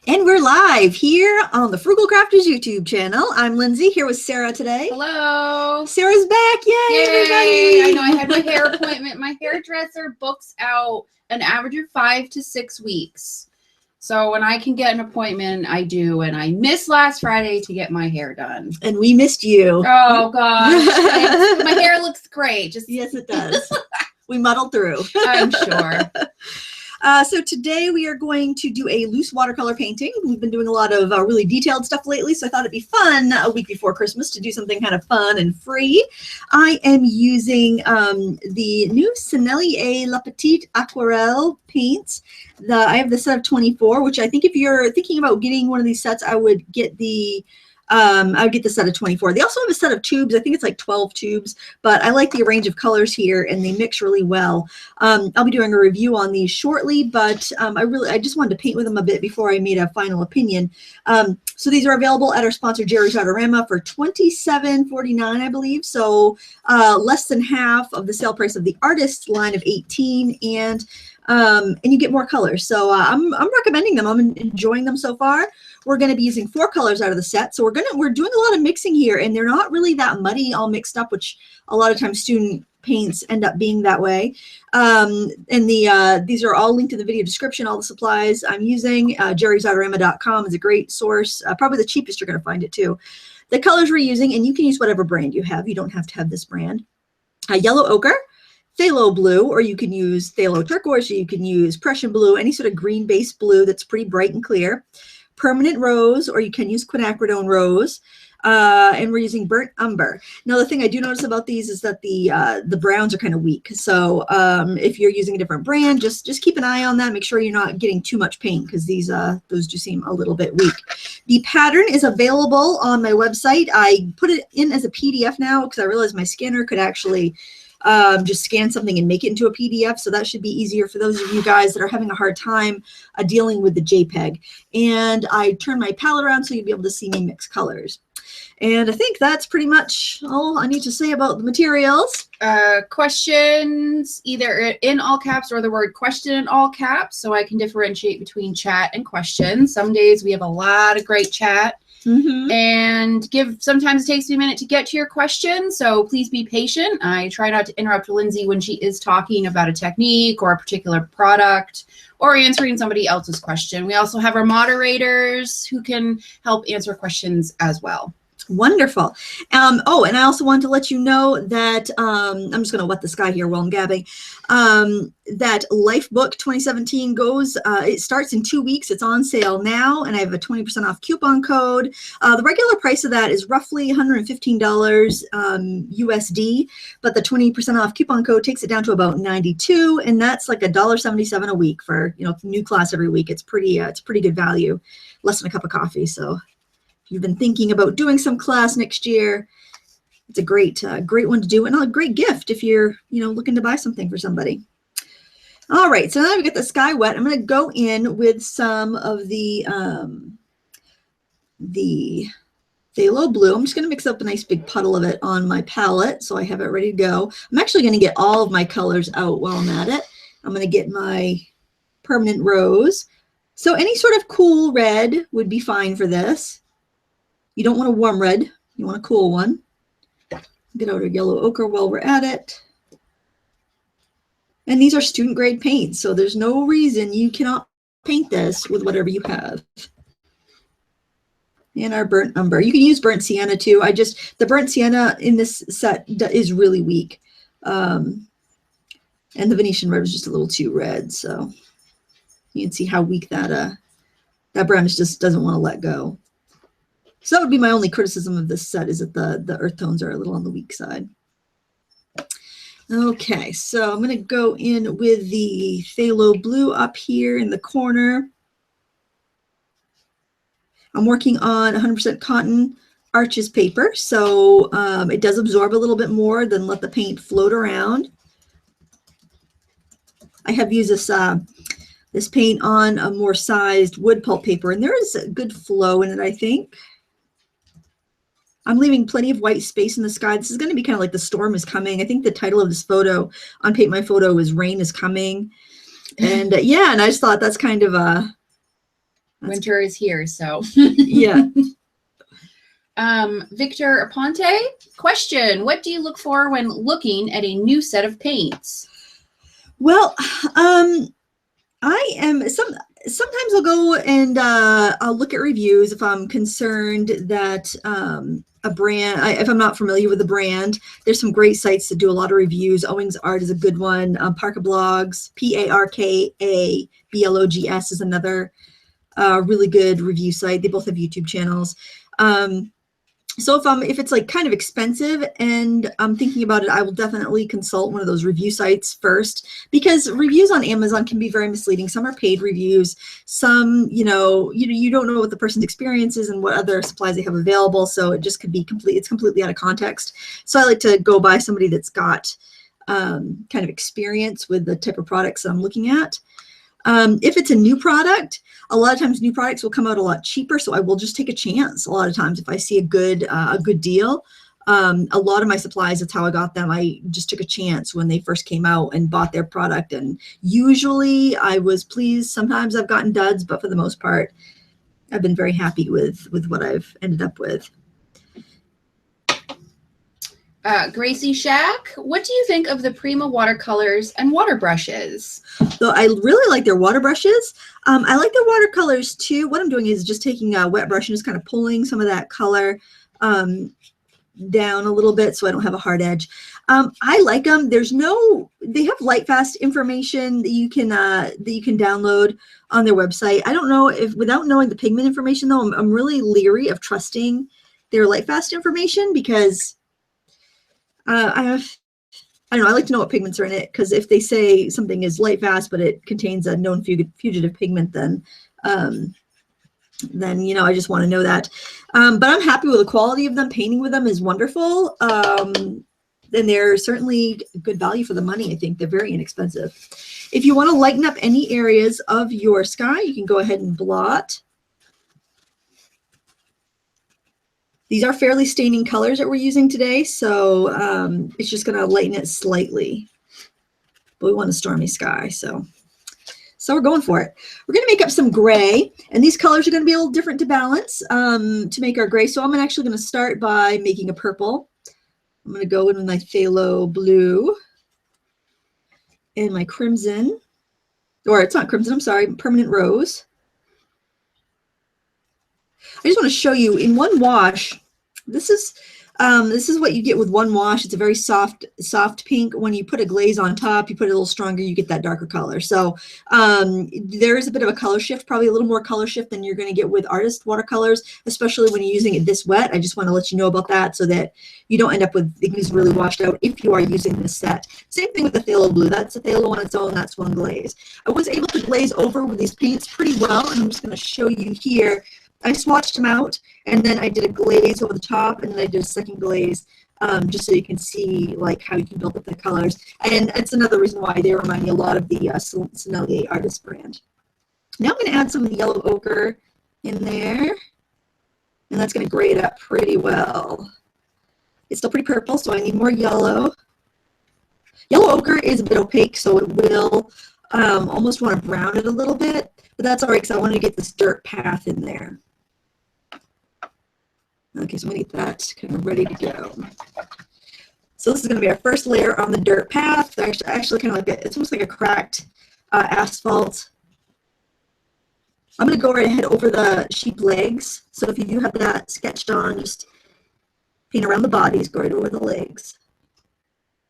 And we're live here on the Frugal Crafters YouTube channel. I'm Lindsay, here with Sarah today. Hello. Sarah's back. Yay, everybody. I know I had my hair appointment. My hairdresser books out an average of 5 to 6 weeks. So when I can get an appointment, I do. And I missed last Friday to get my hair done. And we missed you. Oh, gosh. My hair looks great. Yes, it does. We muddled through. I'm sure. So today we are going to do a loose watercolor painting. We've been doing a lot of really detailed stuff lately, so I thought it'd be fun a week before Christmas to do something kind of fun and free. I am using the new Sennelier La Petite Aquarelle paints. I have the set of 24, which I think if you're thinking about getting one of these sets, I would get the set of 24. They also have a set of tubes. I think it's like 12 tubes, but I like the range of colors here and they mix really well. I'll be doing a review on these shortly, but I just wanted to paint with them a bit before I made a final opinion. So these are available at our sponsor, Jerry's Artorama, for $27.49, I believe. So less than half of the sale price of the Artist line of 18, and you get more colors. So I'm recommending them. I'm enjoying them so far. We're going to be using 4 colors out of the set. So we're doing a lot of mixing here, and they're not really that muddy, all mixed up, which a lot of times student paints end up being that way. These are all linked in the video description. All the supplies I'm using, jerrysautorama.com is a great source. Probably the cheapest you're going to find it too. The colors we're using, and you can use whatever brand you have. You don't have to have this brand. Yellow ochre, phthalo blue, or you can use phthalo turquoise, or you can use Prussian blue, any sort of green-based blue that's pretty bright and clear. Permanent rose, or you can use quinacridone rose, and we're using burnt umber. Now, the thing I do notice about these is that the browns are kind of weak. So if you're using a different brand, just keep an eye on that. Make sure you're not getting too much paint, because those do seem a little bit weak. The pattern is available on my website. I put it in as a PDF now because I realized my scanner could actually just scan something and make it into a PDF. So that should be easier for those of you guys that are having a hard time dealing with the JPEG. And I turn my palette around so you'll be able to see me mix colors. And I think that's pretty much all I need to say about the materials. Questions, either in all caps or the word question in all caps, so I can differentiate between chat and questions. Some days we have a lot of great chat. And sometimes it takes me a minute to get to your question, so please be patient. I try not to interrupt Lindsay when she is talking about a technique or a particular product or answering somebody else's question. We also have our moderators who can help answer questions as well. Wonderful. Oh, and I also wanted to let you know that I'm just going to wet the sky here while I'm gabbing. That Lifebook 2017 it starts in 2 weeks. It's on sale now, and I have a 20% off coupon code. The regular price of that is roughly $115 USD, but the 20% off coupon code takes it down to about $92, and that's like $1.77 a week for new class every week. It's pretty good value, less than a cup of coffee. So you've been thinking about doing some class next year, it's a great one to do, and a great gift if you're looking to buy something for somebody. All right, so now we get the sky wet. I'm going to go in with some of the phthalo blue. I'm just going to mix up a nice big puddle of it on my palette so I have it ready to go. I'm actually going to get all of my colors out while I'm at it. I'm going to get my permanent rose. So any sort of cool red would be fine for this. You don't want a warm red. You want a cool one. Get out our yellow ochre while we're at it. And these are student grade paints, so there's no reason you cannot paint this with whatever you have. And our burnt umber. You can use burnt sienna too. The burnt sienna in this set is really weak. And the Venetian red was just a little too red, so you can see how weak that brownish just doesn't want to let go. So that would be my only criticism of this set, is that the earth tones are a little on the weak side. Okay, so I'm going to go in with the phthalo blue up here in the corner. I'm working on 100% cotton Arches paper, so it does absorb a little bit more than let the paint float around. I have used this paint on a more sized wood pulp paper, and there is a good flow in it, I think. I'm leaving plenty of white space in the sky. This is going to be kind of like the storm is coming. I think the title of this photo on Paint My Photo is Rain is Coming. And yeah, and I just thought that's kind of Winter is here, so. Yeah. Victor Aponte, question: what do you look for when looking at a new set of paints? Well, I am sometimes I'll go and I'll look at reviews if I'm concerned that a brand, if I'm not familiar with the brand. There's some great sites that do a lot of reviews. Owings Art is a good one. Parka Blogs, PARKABLOGS is another really good review site. They both have YouTube channels. So if it's like kind of expensive and I'm thinking about it, I will definitely consult one of those review sites first, because reviews on Amazon can be very misleading. Some are paid reviews. Some, you don't know what the person's experience is and what other supplies they have available. So it just could be it's completely out of context. So I like to go by somebody that's got kind of experience with the type of products that I'm looking at. If it's a new product, a lot of times new products will come out a lot cheaper, so I will just take a chance. A lot of times if I see a good deal, a lot of my supplies, that's how I got them. I just took a chance when they first came out and bought their product, and usually I was pleased. Sometimes I've gotten duds, but for the most part, I've been very happy with what I've ended up with. Gracie Shack, what do you think of the Prima watercolors and water brushes? So I really like their water brushes. I like their watercolors too. What I'm doing is just taking a wet brush and just kind of pulling some of that color down a little bit so I don't have a hard edge. I like them. They have Lightfast information that you can download on their website. I don't know if, without knowing the pigment information though, I'm really leery of trusting their Lightfast information, because I don't know, I like to know what pigments are in it, because if they say something is Lightfast but it contains a known fugitive pigment, then I just want to know that. But I'm happy with the quality of them. Painting with them is wonderful. And they're certainly good value for the money. I think they're very inexpensive. If you want to lighten up any areas of your sky, you can go ahead and blot. These are fairly staining colors that we're using today, so it's just going to lighten it slightly. But we want a stormy sky, so we're going for it. We're going to make up some gray, and these colors are going to be a little different to balance to make our gray. So I'm actually going to start by making a purple. I'm going to go in with my phthalo blue and my crimson, or it's not crimson, I'm sorry, permanent rose. I just want to show you in one wash. This is what you get with one wash. It's a very soft pink. When you put a glaze on top, you put it a little stronger, you get that darker color. So there is a bit of a color shift, probably a little more color shift than you're going to get with artist watercolors, especially when you're using it this wet. I just want to let you know about that so that you don't end up with things really washed out if you are using this set. Same thing with the phthalo blue. That's a phthalo on its own. That's one glaze. I was able to glaze over with these paints pretty well, and I'm just going to show you here. I swatched them out, and then I did a glaze over the top, and then I did a second glaze, just so you can see like how you can build up the colors. And it's another reason why they remind me a lot of the Sennelier Artist brand. Now I'm going to add some of the yellow ochre in there, and that's going to grade up pretty well. It's still pretty purple, so I need more yellow. Yellow ochre is a bit opaque, so it will almost want to brown it a little bit, but that's all right because I want to get this dirt path in there. Okay, so I'm going to get that kind of ready to go. So this is going to be our first layer on the dirt path. They're actually kind of like it's almost like a cracked asphalt. I'm going to go right ahead over the sheep legs. So if you do have that sketched on, just paint around the bodies, go right over the legs.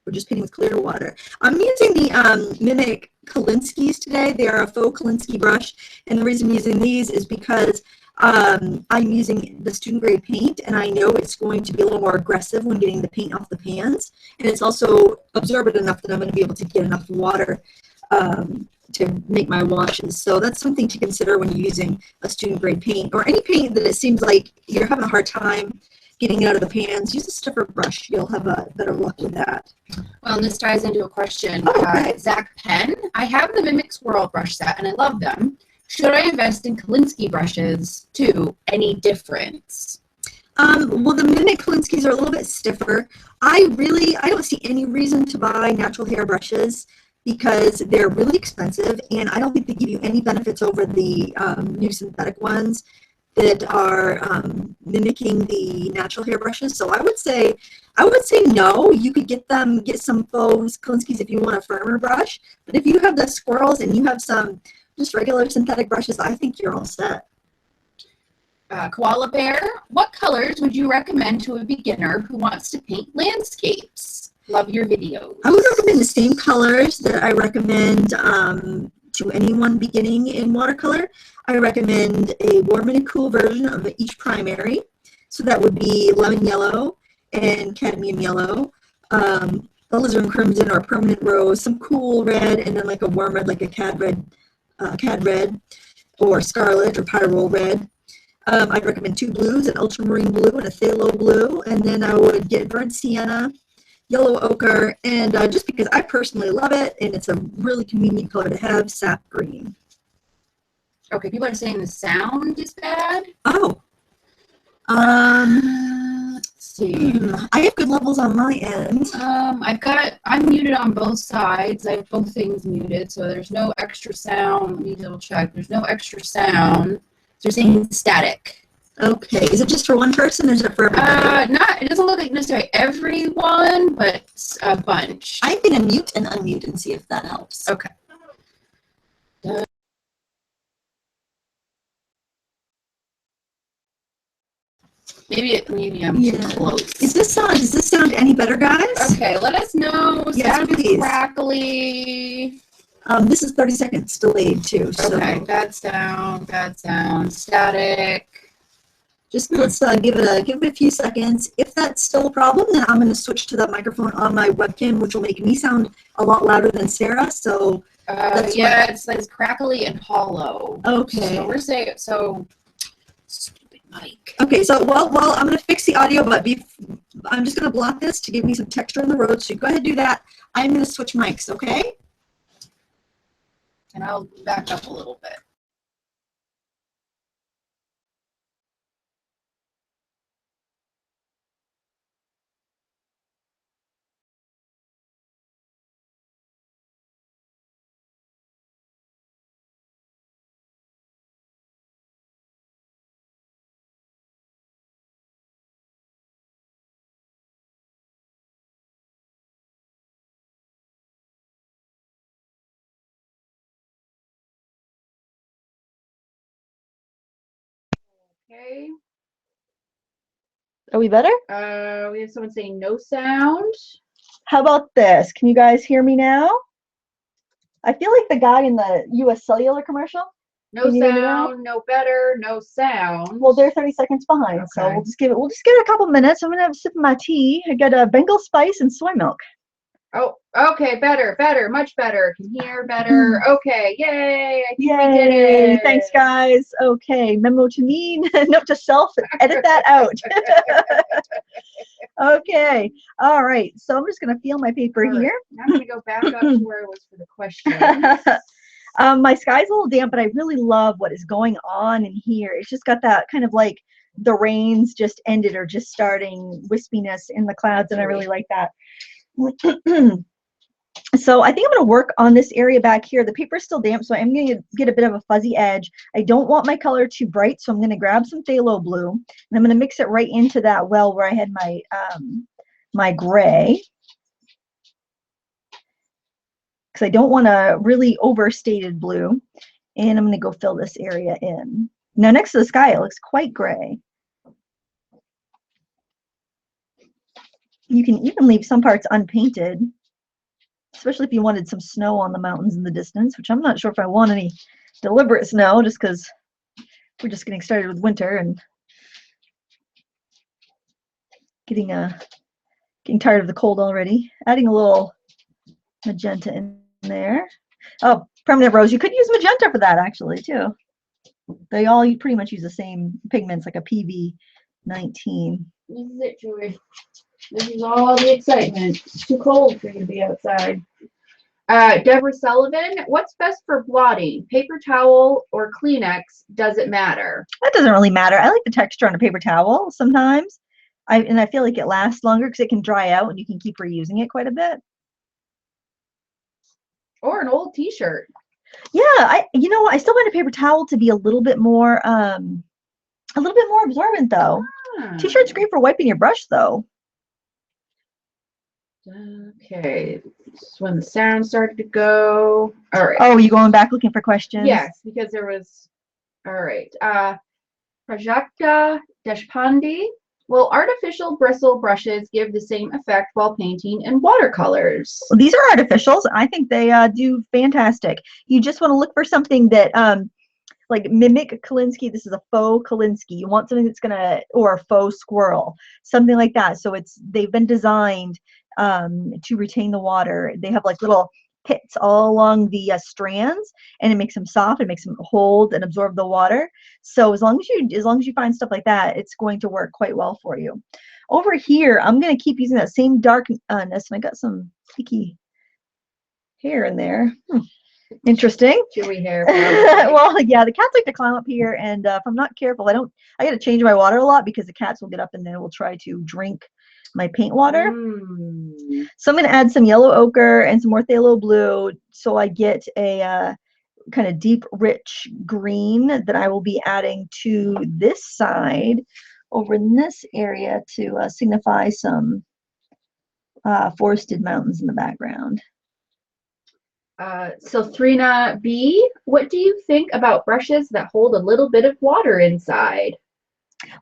We're just painting with clear water. I'm using the Mimic Kolinsky's today. They are a faux Kolinsky brush, and the reason I'm using these is because I'm using the student grade paint, and I know it's going to be a little more aggressive when getting the paint off the pans, and it's also absorbent enough that I'm going to be able to get enough water to make my washes. So that's something to consider when you're using a student grade paint, or any paint that it seems like you're having a hard time getting it out of the pans. Use a stiffer brush. You'll have a better luck with that. Well, and this ties into a question. Okay. Zach Penn, I have the Mimic Swirl brush set, and I love them. Should I invest in Kolinsky brushes too? Any difference? Well, the Mimic Kolinskys are a little bit stiffer. I don't see any reason to buy natural hair brushes because they're really expensive, and I don't think they give you any benefits over the new synthetic ones that are mimicking the natural hairbrushes. So I would say no. You could get some faux Kolinsky's if you want a firmer brush, but if you have the squirrels and you have some just regular synthetic brushes, I think you're all set. Koala Bear, what colors would you recommend to a beginner who wants to paint landscapes? Love your videos. I would recommend the same colors that I recommend to anyone beginning in watercolor. I recommend a warm and a cool version of each primary. So that would be lemon yellow and cadmium yellow, alizarin crimson or permanent rose, some cool red, and then like a warm red, like a cad red, or scarlet or pyrrole red. I'd recommend 2 blues, an ultramarine blue and a phthalo blue, and then I would get burnt sienna, yellow ochre, and just because I personally love it and it's a really convenient color to have, sap green. Okay, people are saying the sound is bad. Oh. Let's see. I have good levels on my end. I'm muted on both sides. I have both things muted, so there's no extra sound. Let me double check. There's no extra sound. So you're saying static. Okay. Is it just for one person or is it for everybody? It doesn't look like necessarily everyone, but a bunch. I'm going to mute and unmute and see if that helps. Okay. Maybe I'm too close. Does this sound any better, guys? Okay, let us know. Yes, Sound please. Crackly. This is 30 seconds delayed too. So. Okay, bad sound, static. Just let's give it a few seconds. If that's still a problem, then I'm going to switch to the microphone on my webcam, which will make me sound a lot louder than Sarah. So it's crackly and hollow. Okay. So we're saying stupid mic. Okay, so well, I'm going to fix the audio, but I'm just going to block this to give me some texture on the road. So you go ahead and do that. I'm going to switch mics. Okay. And I'll back up a little bit. Okay. Are we better? We have someone saying no sound. How about this? Can you guys hear me now? I feel like the guy in the U.S. Cellular commercial. No sound, no better, no sound. Well, they're 30 seconds behind, so Okay. we'll just give it a couple minutes. I'm gonna have a sip of my tea. I got a Bengal spice and soy milk. Oh, okay, better, much better. Can hear better. Okay, yay! I think we did it. Thanks, guys. Okay, memo to me, note to self, edit that out. Okay, all right. So I'm just gonna feel my paper here. Now I'm gonna go back up to where it was for the question. My sky's a little damp, but I really love what is going on in here. It's just got that kind of like the rains just ended or just starting wispiness in the clouds, and I really like that. So I think I'm going to work on this area back here. The paper is still damp, so I'm going to get a bit of a fuzzy edge. I don't want my color too bright, so I'm going to grab some phthalo blue, and I'm going to mix it right into that well where I had my my gray, because I don't want a really overstated blue. And I'm going to go fill this area in. Now next to the sky, it looks quite gray. You can even leave some parts unpainted, especially if you wanted some snow on the mountains in the distance, which I'm not sure if I want any deliberate snow, just because we're just getting started with winter and getting tired of the cold already. Adding a little magenta in there. Oh, permanent rose. You could use magenta for that actually too. They all pretty much use the same pigments, like a PV19. This is it, Joy. This is all the excitement. It's too cold for you to be outside. Deborah Sullivan, what's best for blotting? Paper towel or Kleenex? Does it matter? That doesn't really matter. I like the texture on a paper towel sometimes. I feel like it lasts longer because it can dry out and you can keep reusing it quite a bit. Or an old t-shirt. Yeah, I still find a paper towel to be a little bit more absorbent though. T-shirt's great for wiping your brush though. Okay, this is when the sound started to go. All right. Oh, you going back looking for questions? Yes, because there was. All right. Prajakta Deshpande. Will artificial bristle brushes give the same effect while painting in watercolors? Well, these are artificials. I think they do fantastic. You just want to look for something that like mimic Kolinsky. This is a faux Kolinsky. You want something that's gonna, or a faux squirrel, something like that. So they've been designed to retain the water. They have like little pits all along the strands, and it makes them soft. It makes them hold and absorb the water. So as long as you find stuff like that, it's going to work quite well for you. Over here, I'm gonna keep using that same darkness, and I got some sticky hair in there. Interesting. Chewy hair. Well, yeah, the cats like to climb up here, and if I'm not careful, I got to change my water a lot because the cats will get up and then will try to drink my paint water. So I'm going to add some yellow ochre and some more phthalo blue so I get a kind of deep, rich green that I will be adding to this side over in this area to signify some forested mountains in the background. Silthrina B, what do you think about brushes that hold a little bit of water inside?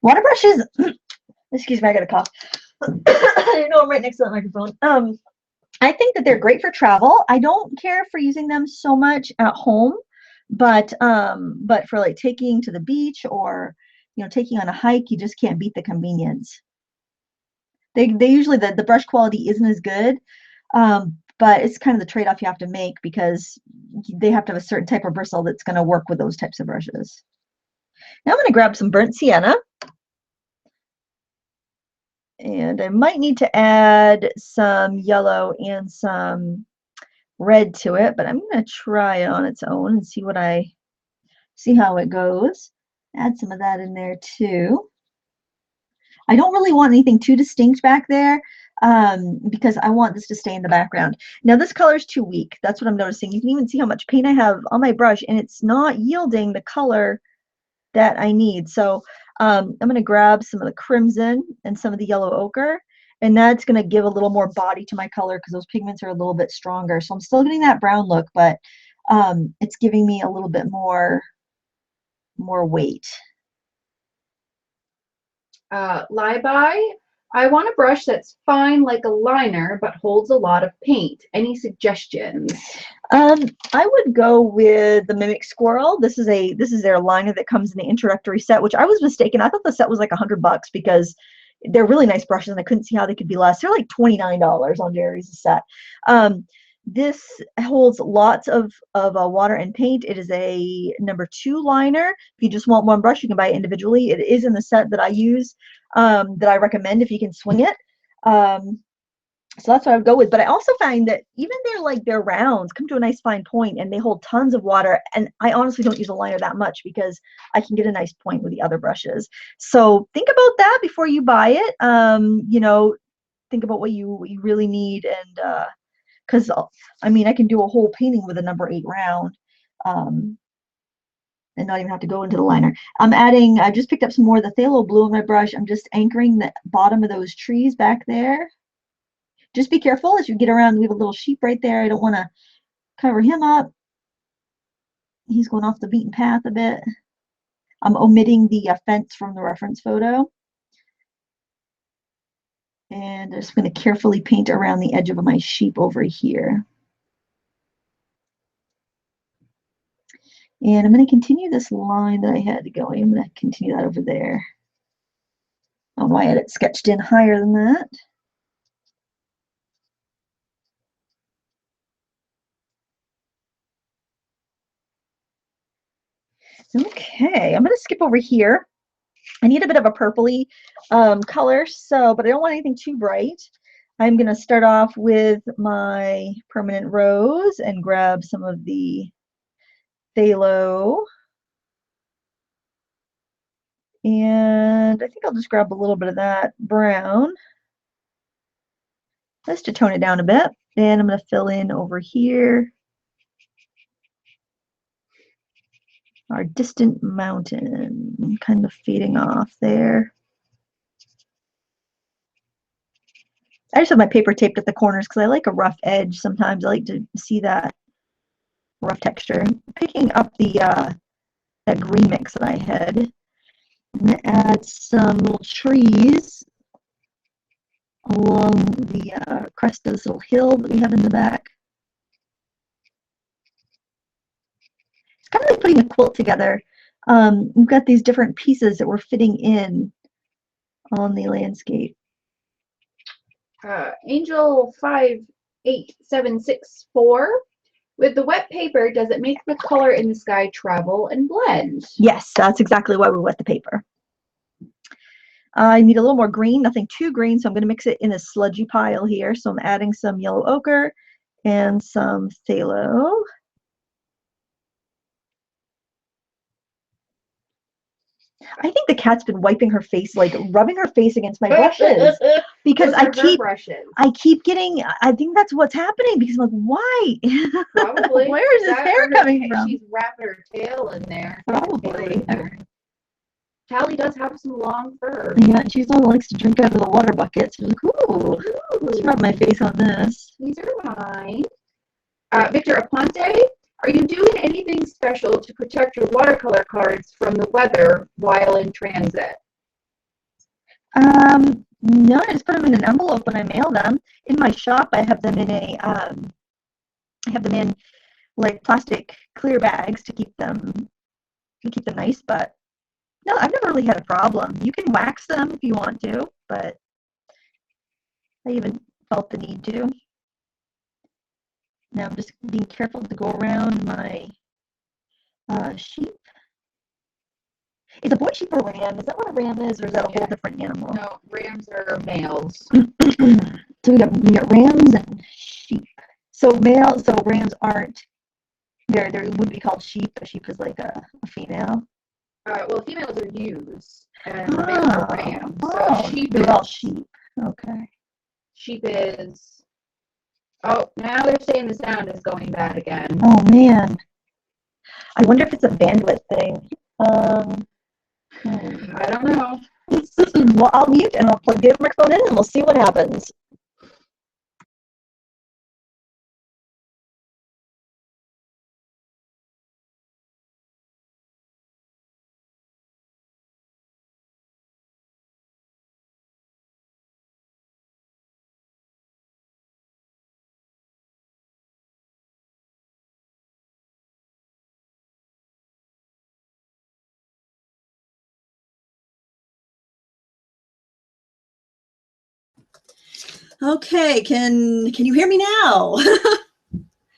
Water brushes, excuse me, I got a cough. I know I'm right next to that microphone. I think that they're great for travel. I don't care for using them so much at home, but for like taking to the beach or taking on a hike, you just can't beat the convenience. They usually the brush quality isn't as good. But it's kind of the trade-off you have to make because they have to have a certain type of bristle that's going to work with those types of brushes. Now I'm going to grab some burnt sienna. And I might need to add some yellow and some red to it, but I'm going to try it on its own and see how it goes. Add some of that in there too. I don't really want anything too distinct back there because I want this to stay in the background. Now this color is too weak. That's what I'm noticing. You can even see how much paint I have on my brush and it's not yielding the color that I need. So I'm going to grab some of the crimson and some of the yellow ochre, and that's going to give a little more body to my color because those pigments are a little bit stronger. So I'm still getting that brown look, but it's giving me a little bit more weight. Lie-by, I want a brush that's fine like a liner but holds a lot of paint. Any suggestions? I would go with the Mimic Squirrel. This is their liner that comes in the introductory set, which I was mistaken. I thought the set was like $100 because they're really nice brushes and I couldn't see how they could be less. They're like $29 on Jerry's set. This holds lots of water and paint. It is a #2 liner. If you just want one brush, you can buy it individually. It is in the set that I use, that I recommend if you can swing it. So that's what I would go with. But I also find that even their rounds come to a nice fine point and they hold tons of water. And I honestly don't use a liner that much because I can get a nice point with the other brushes. So think about that before you buy it. Think about what you really need, and because I mean I can do a whole painting with a #8 round. And not even have to go into the liner. I just picked up some more of the phthalo blue in my brush. I'm just anchoring the bottom of those trees back there. Just be careful as you get around. We have a little sheep right there. I don't want to cover him up. He's going off the beaten path a bit. I'm omitting the fence from the reference photo. And I'm just going to carefully paint around the edge of my sheep over here. And I'm going to continue this line that I had going. I'm going to continue that over there. I don't know why I had it sketched in higher than that. Okay, I'm going to skip over here. I need a bit of a purpley color, but I don't want anything too bright. I'm going to start off with my permanent rose and grab some of the phthalo. And I think I'll just grab a little bit of that brown just to tone it down a bit. And I'm going to fill in over here our distant mountain kind of fading off there. I just have my paper taped at the corners because I like a rough edge sometimes. I like to see that rough texture. Picking up the that green mix that I had. I'm going to add some little trees along the crest of this little hill that we have in the back. It's kind of like putting a quilt together. We've got these different pieces that we're fitting in on the landscape. Angel 58764. With the wet paper, does it make the color in the sky travel and blend? Yes, that's exactly why we wet the paper. I need a little more green, nothing too green, so I'm going to mix it in a sludgy pile here. So I'm adding some yellow ochre and some phthalo. I think the cat's been wiping her face, like rubbing her face against my brushes, because I keep getting. I think that's what's happening because I'm like, why? Probably. Where is his hair coming from? She's wrapping her tail in there. Probably. Callie does have some long fur. Yeah, she's the one who likes to drink out of the water bucket. She's like, ooh, let's rub my face on this. These are mine. Victor Aponte, are you doing anything special to protect your watercolor cards from the weather while in transit? No, I just put them in an envelope when I mail them. In my shop, I have them in like plastic clear bags to keep them nice, but no, I've never really had a problem. You can wax them if you want to, but I even felt the need to. Now I'm just being careful to go around my sheep. Is a boy sheep a ram? Is that what a ram is, or is that a whole different animal? No, rams are males. So we got rams and sheep. So rams aren't. They would be called sheep. A sheep is like a female. Well, females are ewes, and males are rams. So they're all sheep. Okay. Sheep is. Oh, now they're saying the sound is going bad again. Oh man. I wonder if it's a bandwidth thing. I don't know. Well, I'll mute and I'll plug the microphone in and we'll see what happens. Okay, can you hear me now?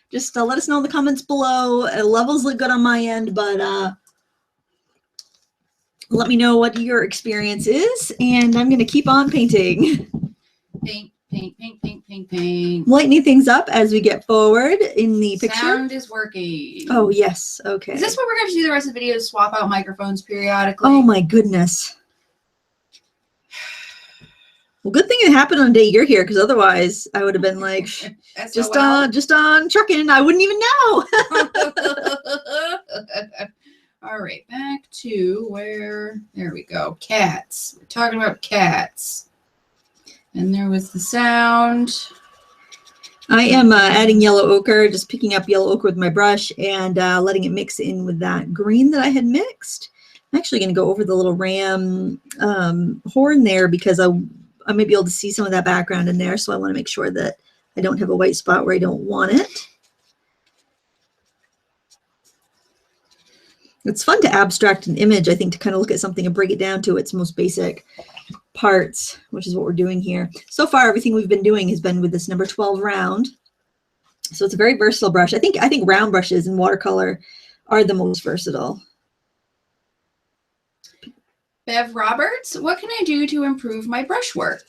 Just let us know in the comments below. Levels look good on my end, but let me know what your experience is, and I'm going to keep on painting. Paint, paint, paint, paint, paint, paint. Lightening things up as we get forward in the picture. Sound is working. Oh, yes. Okay. Is this what we're going to do the rest of the video, is swap out microphones periodically? Oh, my goodness. Well, good thing it happened on the day you're here, because otherwise I would have been like, just on trucking. I wouldn't even know. All right, back to where, there we go. Cats. We're talking about cats. And there was the sound. I am adding yellow ochre, just picking up yellow ochre with my brush and letting it mix in with that green that I had mixed. I'm actually going to go over the little ram horn there because I may be able to see some of that background in there. So I want to make sure that I don't have a white spot where I don't want it. It's fun to abstract an image, I think, to kind of look at something and break it down to its most basic parts, which is what we're doing here. So far, everything we've been doing has been with this number 12 round. So it's a very versatile brush. I think round brushes in watercolor are the most versatile. Bev Roberts, what can I do to improve my brushwork?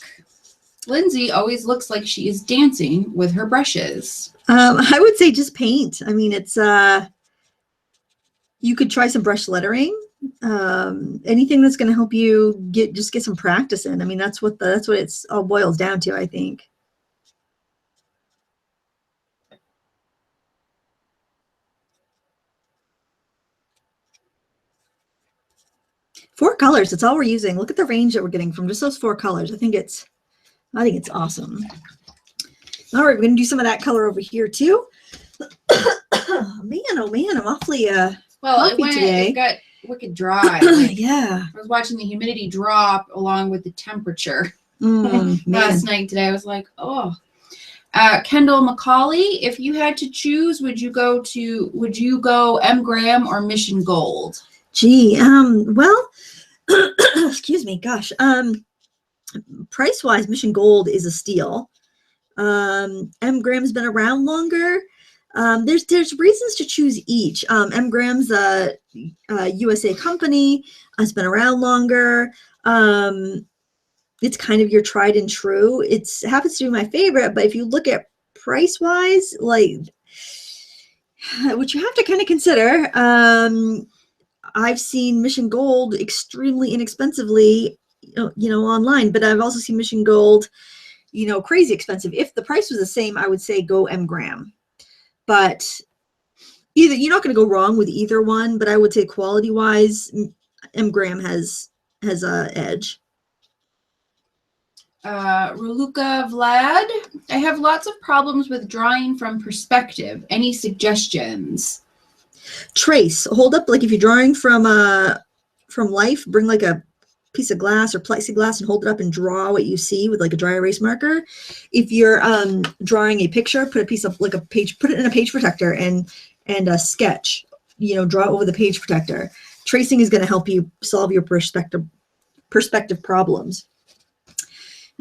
Lindsay always looks like she is dancing with her brushes. I would say just paint. I mean, it's you could try some brush lettering. Anything that's going to help you get some practice in. I mean, that's what it's all boils down to, I think. 4 colors. That's all we're using. Look at the range that we're getting from just those 4 colors. I think it's awesome. All right, we're going to do some of that color over here too. Man, oh man, I'm awfully well, today. It got wicked dry. Like, yeah. I was watching the humidity drop along with the temperature Man. last night. Today, I was like, oh. Kendall McCauley, if you had to choose, would you go M. Graham or Mission Gold? Gee, well, excuse me, gosh. Price-wise, Mission Gold is a steal. M. Graham's been around longer. There's reasons to choose each. M. Graham's a USA company. It's been around longer. It's kind of your tried and true. It happens to be my favorite, but if you look at price-wise, like, what you have to kind of consider, I've seen Mission Gold extremely inexpensively, online, but I've also seen Mission Gold, crazy expensive. If the price was the same, I would say go M. Graham. But you're not going to go wrong with either one, but I would say quality-wise, M. Graham has a edge. Raluca Vlad, I have lots of problems with drawing from perspective. Any suggestions? Trace, hold up, like if you're drawing from life, bring like a piece of glass or plexiglass and hold it up and draw what you see with like a dry erase marker. If you're drawing a picture, put it in a page protector and sketch, draw over the page protector. Tracing is going to help you solve your perspective problems.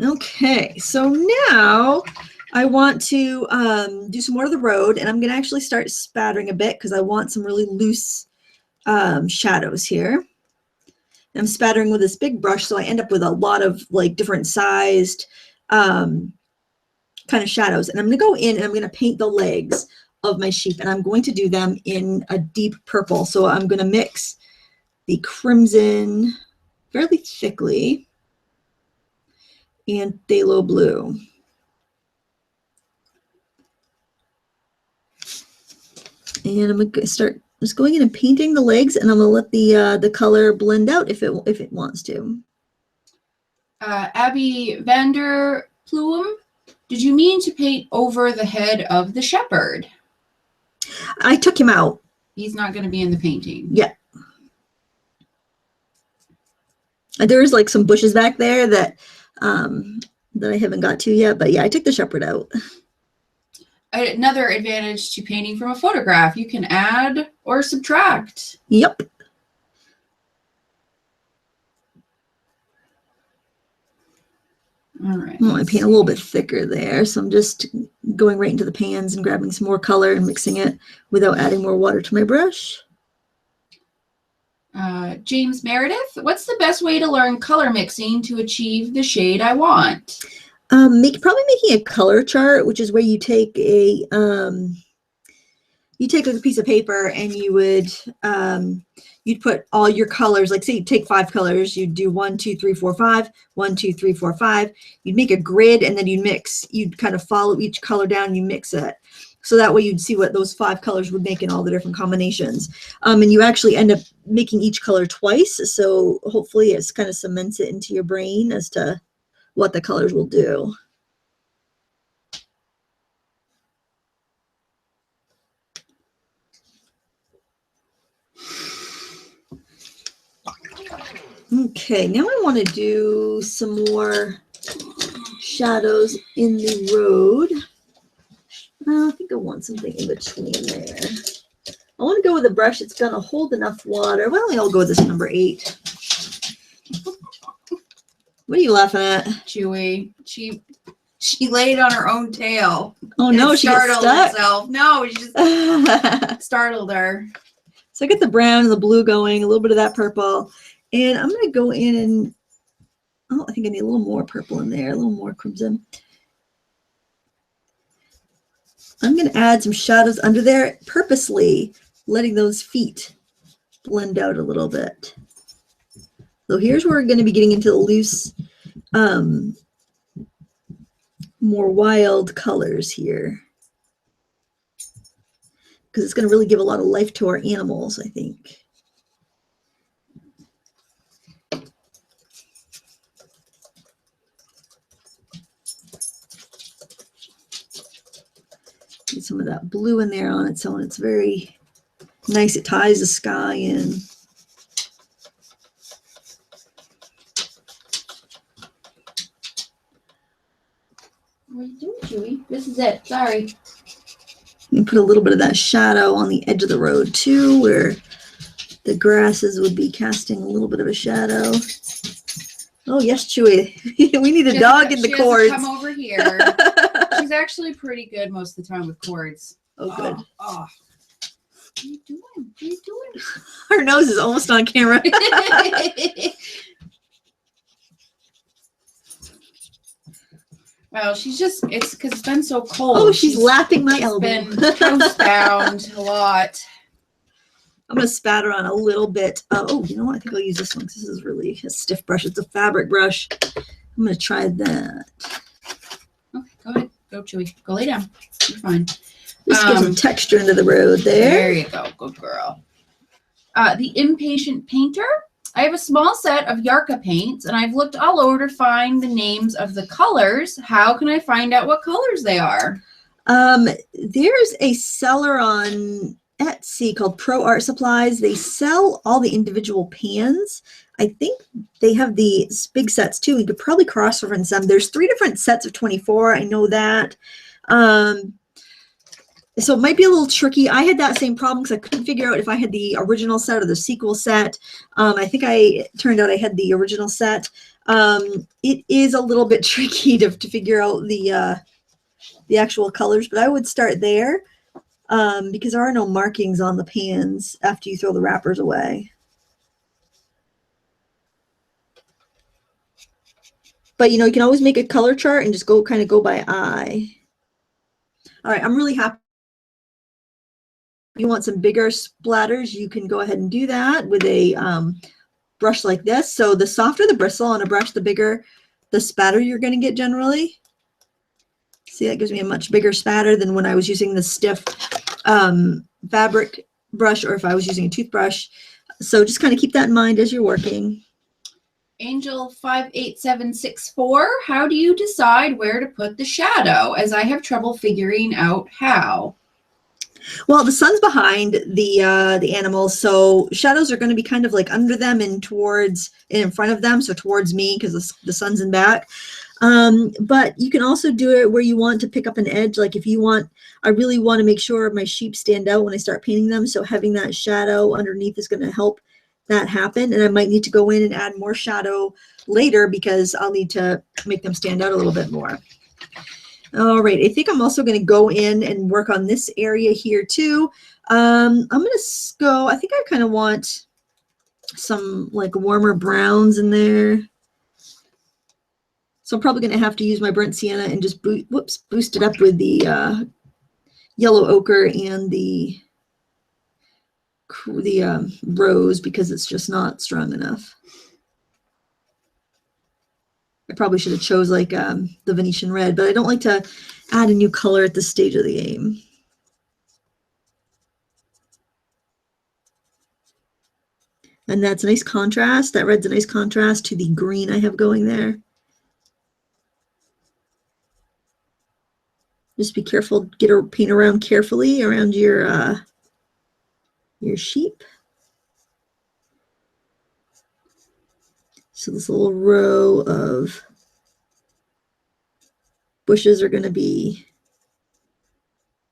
Okay, so now I want to do some more of the road, and I'm going to actually start spattering a bit because I want some really loose shadows here. I'm spattering with this big brush, so I end up with a lot of like different sized kind of shadows. And I'm going to go in and I'm going to paint the legs of my sheep, and I'm going to do them in a deep purple. So I'm going to mix the crimson fairly thickly and phthalo blue. And I'm going to start just going in and painting the legs, and I'm going to let the color blend out if it wants to. Abby Vander Plume, did you mean to paint over the head of the shepherd? I took him out. He's not going to be in the painting. Yeah. There's like some bushes back there that I haven't got to yet, but yeah, I took the shepherd out. Another advantage to painting from a photograph, you can add or subtract. Yep. All right. Well, I paint a little bit thicker there, so I'm just going right into the pans and grabbing some more color and mixing it without adding more water to my brush. James Meredith, what's the best way to learn color mixing to achieve the shade I want? Probably making a color chart, which is where you take a piece of paper and you'd put all your colors, like say you take 5 colors, you'd do 1, 2, 3, 4, 5, 1, 2, 3, 4, 5. You'd make a grid and then you'd kind of follow each color down and you mix it. So that way you'd see what those 5 colors would make in all the different combinations. And you actually end up making each color twice. So hopefully it's kind of cements it into your brain as to what the colors will do. Okay, now I want to do some more shadows in the road. I think I want something in between there. I want to go with a brush that's going to hold enough water. Well, I'll go with this number 8. What are you laughing at? Chewy. She laid on her own tail. Oh no, she got stuck. Herself. No, she just startled her. So I get the brown and the blue going, a little bit of that purple. And I'm going to go in and, I think I need a little more purple in there, a little more crimson. I'm going to add some shadows under there, purposely letting those feet blend out a little bit. So here's where we're going to be getting into the loose, more wild colors here. Because it's going to really give a lot of life to our animals, I think. some of that blue in there on its own. It's very nice. It ties the sky in. What are you doing, Chewy? This is it. Sorry. You put a little bit of that shadow on the edge of the road too, where the grasses would be casting a little bit of a shadow. Oh yes, Chewy. We need a dog in the cords. Come over here. She's actually pretty good most of the time with cords. Oh, good. Oh. What are you doing? What are you doing? Her nose is almost on camera. Well, she's just, it's because it's been so cold. Oh, she's lapping my elbow. Been housebound a lot. I'm going to spatter on a little bit. Oh, you know what? I think I'll use this one because this is really a stiff brush. It's a fabric brush. I'm going to try that. Okay, go ahead. Go, Chewy. Go lay down. You're fine. Just get some texture into the road there. There you go. Good girl. The Impatient Painter. I have a small set of Yarka paints, and I've looked all over to find the names of the colors. How can I find out what colors they are? There's a seller on Etsy called Pro Art Supplies. They sell all the individual pans. I think they have the big sets too. You could probably cross-reference them. There's 3 different sets of 24. I know that. So it might be a little tricky. I had that same problem because I couldn't figure out if I had the original set or the sequel set. I think turned out I had the original set. It is a little bit tricky to figure out the actual colors, but I would start there because there are no markings on the pans after you throw the wrappers away. But, you know, you can always make a color chart and just kind of go by eye. All right, I'm really happy. If you want some bigger splatters, you can go ahead and do that with a brush like this. So the softer the bristle on a brush, the bigger the spatter you're going to get generally. See, that gives me a much bigger spatter than when I was using the stiff fabric brush or if I was using a toothbrush. So just kind of keep that in mind as you're working. Angel 58764, how do you decide where to put the shadow, as I have trouble figuring out how? Well, the sun's behind the animals, so shadows are going to be kind of like under them and in front of them, so towards me because the sun's in back. But you can also do it where you want to pick up an edge. Like if you want, I really want to make sure my sheep stand out when I start painting them, so having that shadow underneath is going to help that happen. And I might need to go in and add more shadow later because I'll need to make them stand out a little bit more. All right, I think I'm also going to go in and work on this area here too. I'm going to go, I think I kind of want some like warmer browns in there. So I'm probably going to have to use my burnt sienna and just boost it up with the yellow ochre and the rose because it's just not strong enough. I probably should have chose like the Venetian red, but I don't like to add a new color at this stage of the game. And that's a nice contrast. That red's a nice contrast to the green I have going there. Just be careful, paint around carefully around your sheep. So this little row of bushes are going to be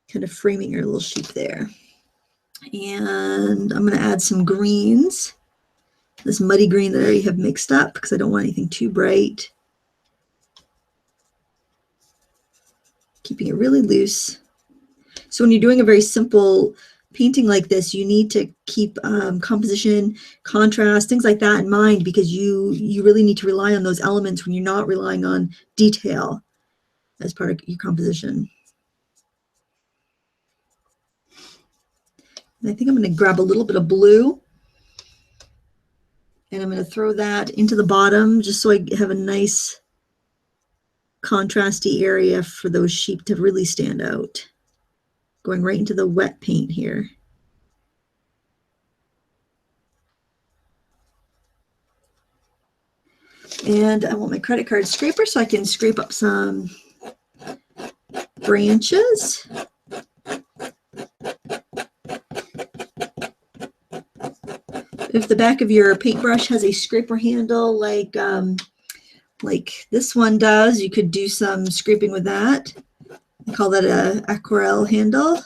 kind of framing your little sheep there. And I'm going to add some greens. This muddy green that I already have mixed up because I don't want anything too bright. Keeping it really loose. So when you're doing a very simple painting like this, you need to keep composition, contrast, things like that in mind because you really need to rely on those elements when you're not relying on detail as part of your composition. And I think I'm going to grab a little bit of blue and I'm going to throw that into the bottom just so I have a nice contrasty area for those sheep to really stand out. Going right into the wet paint here. And I want my credit card scraper so I can scrape up some branches. if the back of your paintbrush has a scraper handle like this one does, you could do some scraping with that. I call that a aquarelle handle.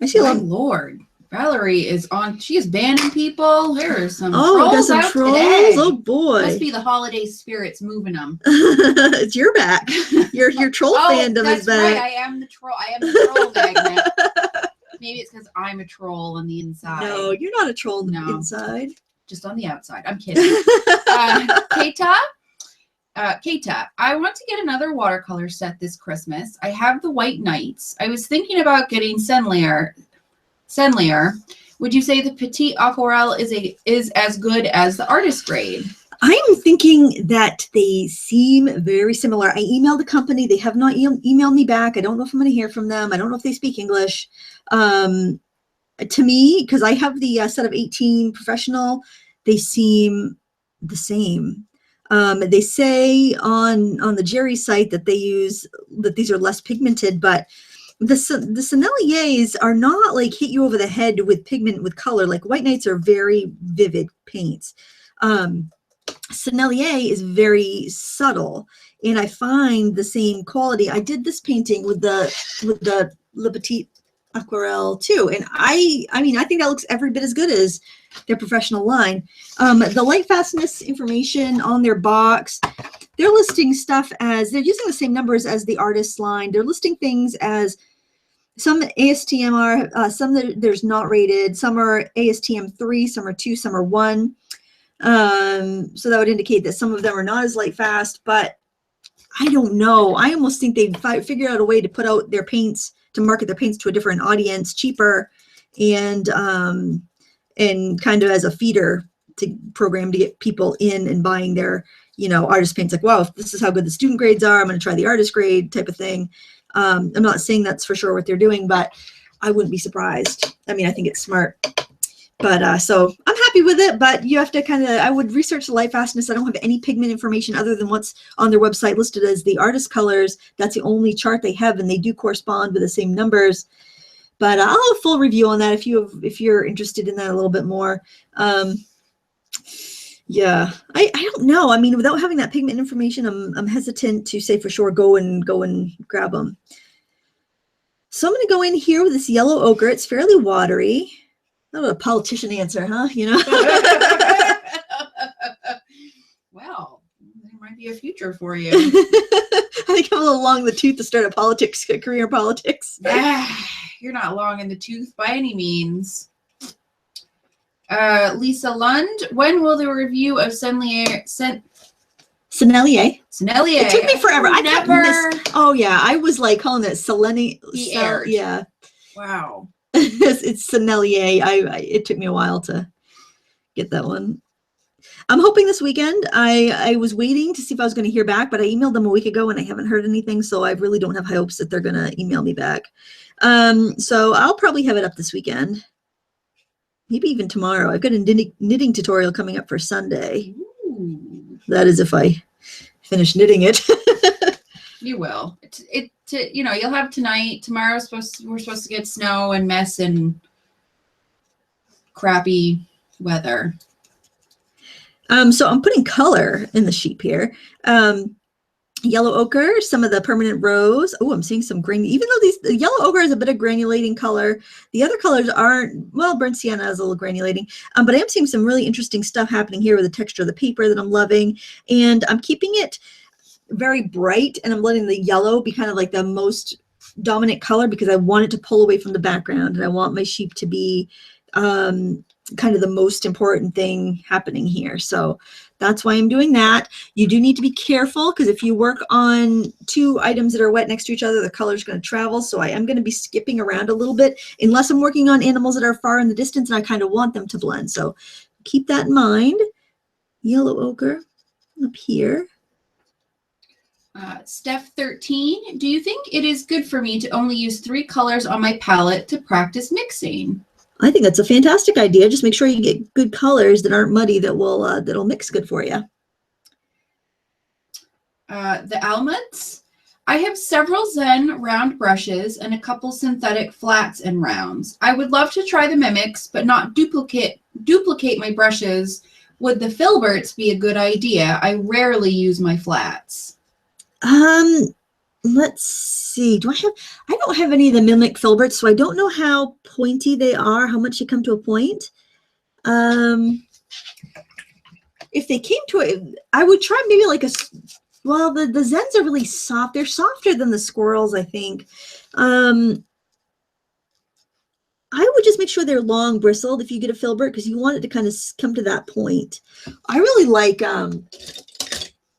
I see a lot. Lord, Valerie is on. She is banning people. There are some Oh, trolls some out trolls. today. Oh boy, Must be the holiday spirits moving them. it's your back. Your troll fandom that's is back. right. I am the troll. I am the troll magnet. Maybe it's because I'm a troll on the inside. No, you're not a troll on the No. inside. Just on the outside. I'm kidding. Keita, I want to get another watercolor set this Christmas. I have the White Knights. I was thinking about getting Sennelier. Would you say the Petite Aquarelle is as good as the artist grade? I'm thinking that they seem very similar. I emailed the company. They have not emailed me back. I don't know if I'm going to hear from them. I don't know if they speak English. To me, because I have the set of 18 professional, they seem the same. They say on the Jerry site that these are less pigmented, but the Senneliers are not like hit you over the head with pigment, with color. Like White Knights are very vivid paints. Sennelier is very subtle, and I find the same quality. I did this painting with the Le Petit Aquarelle too, and I mean I think that looks every bit as good as their professional line. The light fastness information on their box, they're listing stuff as, they're using the same numbers as the artist line. They're listing things as some ASTM are, some that there's not rated, some are ASTM 3, some are 2, some are 1. So that would indicate that some of them are not as light fast, but I don't know. I almost think they figured out a way to put out their paints, to market their paints to a different audience, cheaper, and kind of as a feeder to program to get people in and buying their, artist paints. Like, wow, if this is how good the student grades are, I'm going to try the artist grade type of thing. I'm not saying that's for sure what they're doing, but I wouldn't be surprised. I mean, I think it's smart. But so I'm happy with it, but you have to I would research the light fastness. I don't have any pigment information other than what's on their website listed as the artist colors. That's the only chart they have, and they do correspond with the same numbers. But I'll have a full review on that if you're interested in that a little bit more. Yeah, I don't know. I mean, without having that pigment information, I'm hesitant to say for sure go and grab them. So I'm going to go in here with this yellow ochre. It's fairly watery. Not a politician answer, huh? Well, there might be a future for you. I think I'm a little long in the tooth to start a career in politics. You're not long in the tooth by any means. Lisa Lund, when will the review of Sennelier? Sennelier. It took me forever. I never. Oh yeah, I was like calling it Selene. Yeah. Wow. It's Sennelier. It took me a while to get that one. I'm hoping this weekend. I was waiting to see if I was going to hear back, but I emailed them a week ago and I haven't heard anything, so I really don't have high hopes that they're going to email me back. So I'll probably have it up this weekend. Maybe even tomorrow. I've got a knitting tutorial coming up for Sunday. Ooh. That is if I finish knitting it. You will. You'll have tonight. Tomorrow we're supposed to get snow and mess and crappy weather. So I'm putting color in the sheep here. Yellow ochre, some of the permanent rose. Oh, I'm seeing some green. Even though the yellow ochre is a bit of granulating color, the other colors aren't. Well, burnt sienna is a little granulating, but I am seeing some really interesting stuff happening here with the texture of the paper that I'm loving, and I'm keeping it very bright, and I'm letting the yellow be kind of like the most dominant color because I want it to pull away from the background, and I want my sheep to be kind of the most important thing happening here. So that's why I'm doing that. You do need to be careful because if you work on two items that are wet next to each other, the color is going to travel. So I am going to be skipping around a little bit unless I'm working on animals that are far in the distance and I kind of want them to blend. So keep that in mind. Yellow ochre up here. Steph 13, do you think it is good for me to only use 3 colors on my palette to practice mixing? I think that's a fantastic idea. Just make sure you get good colors that aren't muddy that will that'll mix good for you. The Almonds, I have several Zen round brushes and a couple synthetic flats and rounds. I would love to try the mimics, but not duplicate my brushes. Would the filberts be a good idea? I rarely use my flats. Let's see. I don't have any of the mimic filberts, so I don't know how pointy they are, how much you come to a point. If they came to it, I would try maybe like well, the Zens are really soft. They're softer than the squirrels, I think. I would just make sure they're long bristled if you get a filbert, because you want it to kind of come to that point. I really like, let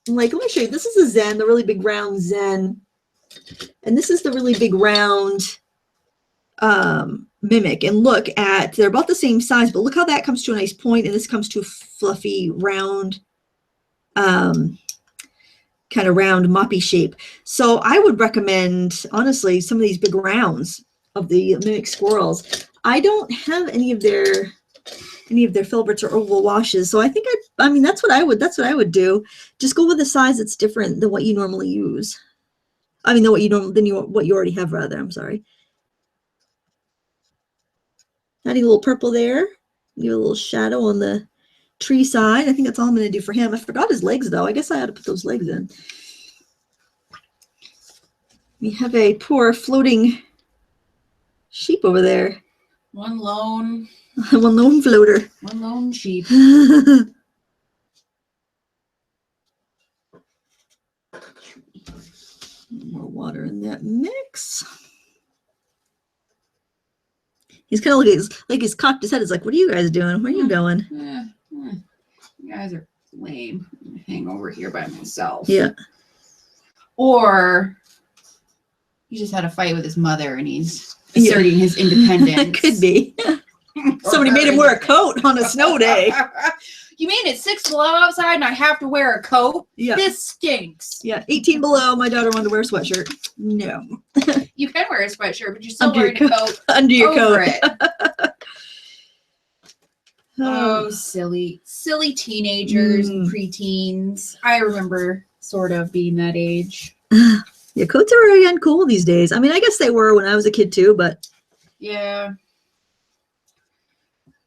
me show you. This is a Zen, the really big round Zen. And this is the really big round mimic. And look at, they're about the same size, but look how that comes to a nice point, and this comes to a fluffy, round, kind of round, moppy shape. So I would recommend, honestly, some of these big rounds of the mimic squirrels. I don't have any of their filberts or oval washes, so I think I mean that's what I would do. Just go with a size that's different than what you normally use. I mean, what you already have, rather. I'm sorry. Adding a little purple there. Give a little shadow on the tree side. I think that's all I'm going to do for him. I forgot his legs, though. I guess I ought to put those legs in. We have a poor floating sheep over there. One lone floater. One lone sheep. More water in that mix. He's kind of like he's cocked his head. It's like, what are you guys doing? Where are you going? You guys are lame. I'm gonna hang over here by myself. Yeah. Or he just had a fight with his mother and he's asserting his independence. Could be. Somebody made him wear a coat on a snow day. You mean it's 6 below outside and I have to wear a coat? Yeah. This stinks. Yeah, 18 below. My daughter wanted to wear a sweatshirt. No. You can wear a sweatshirt, but you're still wearing a coat under your over coat. It. Oh, silly teenagers and preteens. I remember sort of being that age. Yeah, coats are really uncool these days. I mean, I guess they were when I was a kid too, but. Yeah.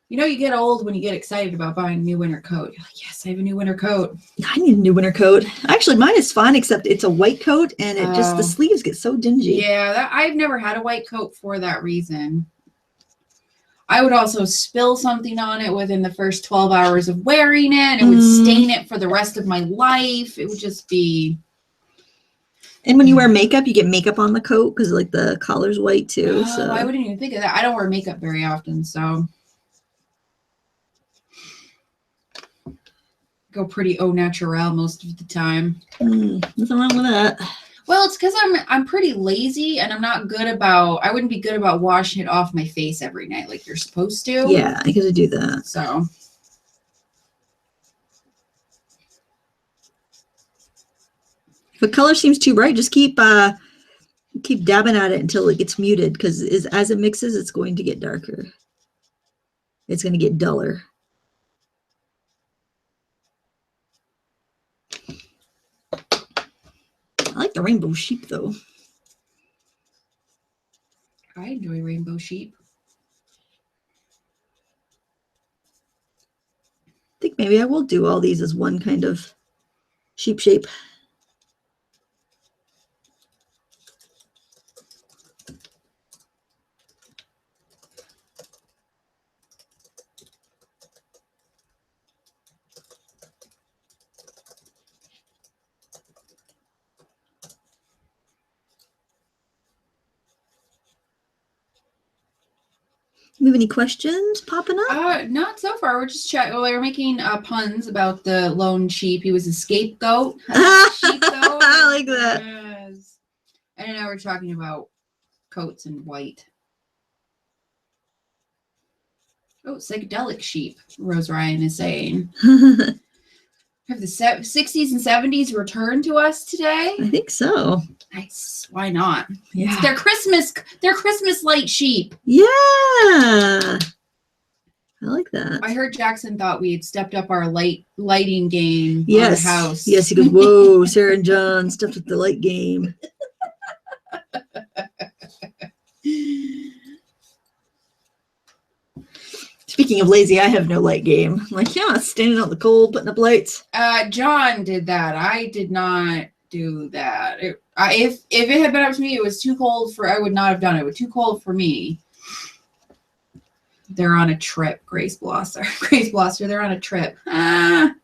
You know, you get old when you get excited about buying a new winter coat. You're like, yes, I have a new winter coat. I need a new winter coat. Actually, mine is fine, except it's a white coat and it just, the sleeves get so dingy. Yeah, I've never had a white coat for that reason. I would also spill something on it within the first 12 hours of wearing it. It would stain it for the rest of my life. It would just be. And when you wear makeup, you get makeup on the coat because like the collar's white too. Oh, so I wouldn't even think of that. I don't wear makeup very often, so. Go pretty au naturel most of the time. Nothing wrong with that. Well, it's because I'm pretty lazy and I'm not good about. I wouldn't be good about washing it off my face every night like you're supposed to. Yeah, I gotta do that. So. If a color seems too bright, just keep dabbing at it until it gets muted, because as it mixes, it's going to get darker. It's going to get duller. I like the rainbow sheep, though. I enjoy rainbow sheep. I think maybe I will do all these as one kind of sheep shape. You have any questions popping up? Not so far. We're just chatting. Well, we were making puns about the lone sheep. He was a scapegoat. Sheepgoat. I like that. Yes. And now we're talking about coats and white. Oh, psychedelic sheep, Rose Ryan is saying. Have the 60s and 70s returned to us today? I think so. Nice. Why not? Yeah. They're Christmas light sheep. Yeah. I like that. I heard Jackson thought we had stepped up our lighting game Yes. on the house. Yes, he goes, whoa, Sarah and John stepped up the light game. Speaking of lazy, I have no light game. I'm like, yeah, standing out in the cold, putting up lights. John did that. I did not do that. If it had been up to me, it was too cold for. I would not have done it. It was too cold for me. They're on a trip, Grace Blosser. Grace Blosser, they're on a trip. They're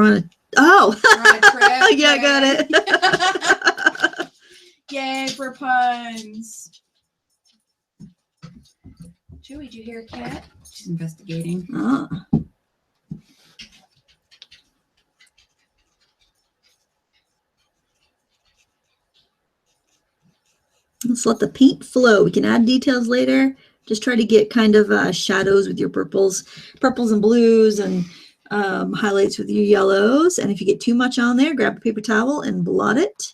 on a oh. They're on a trip. Yeah, I got it. Yay for puns. Joey, did you hear a cat? She's investigating. Oh. Let's let the paint flow. We can add details later. Just try to get kind of shadows with your purples and blues, and highlights with your yellows. And if you get too much on there, grab a paper towel and blot it.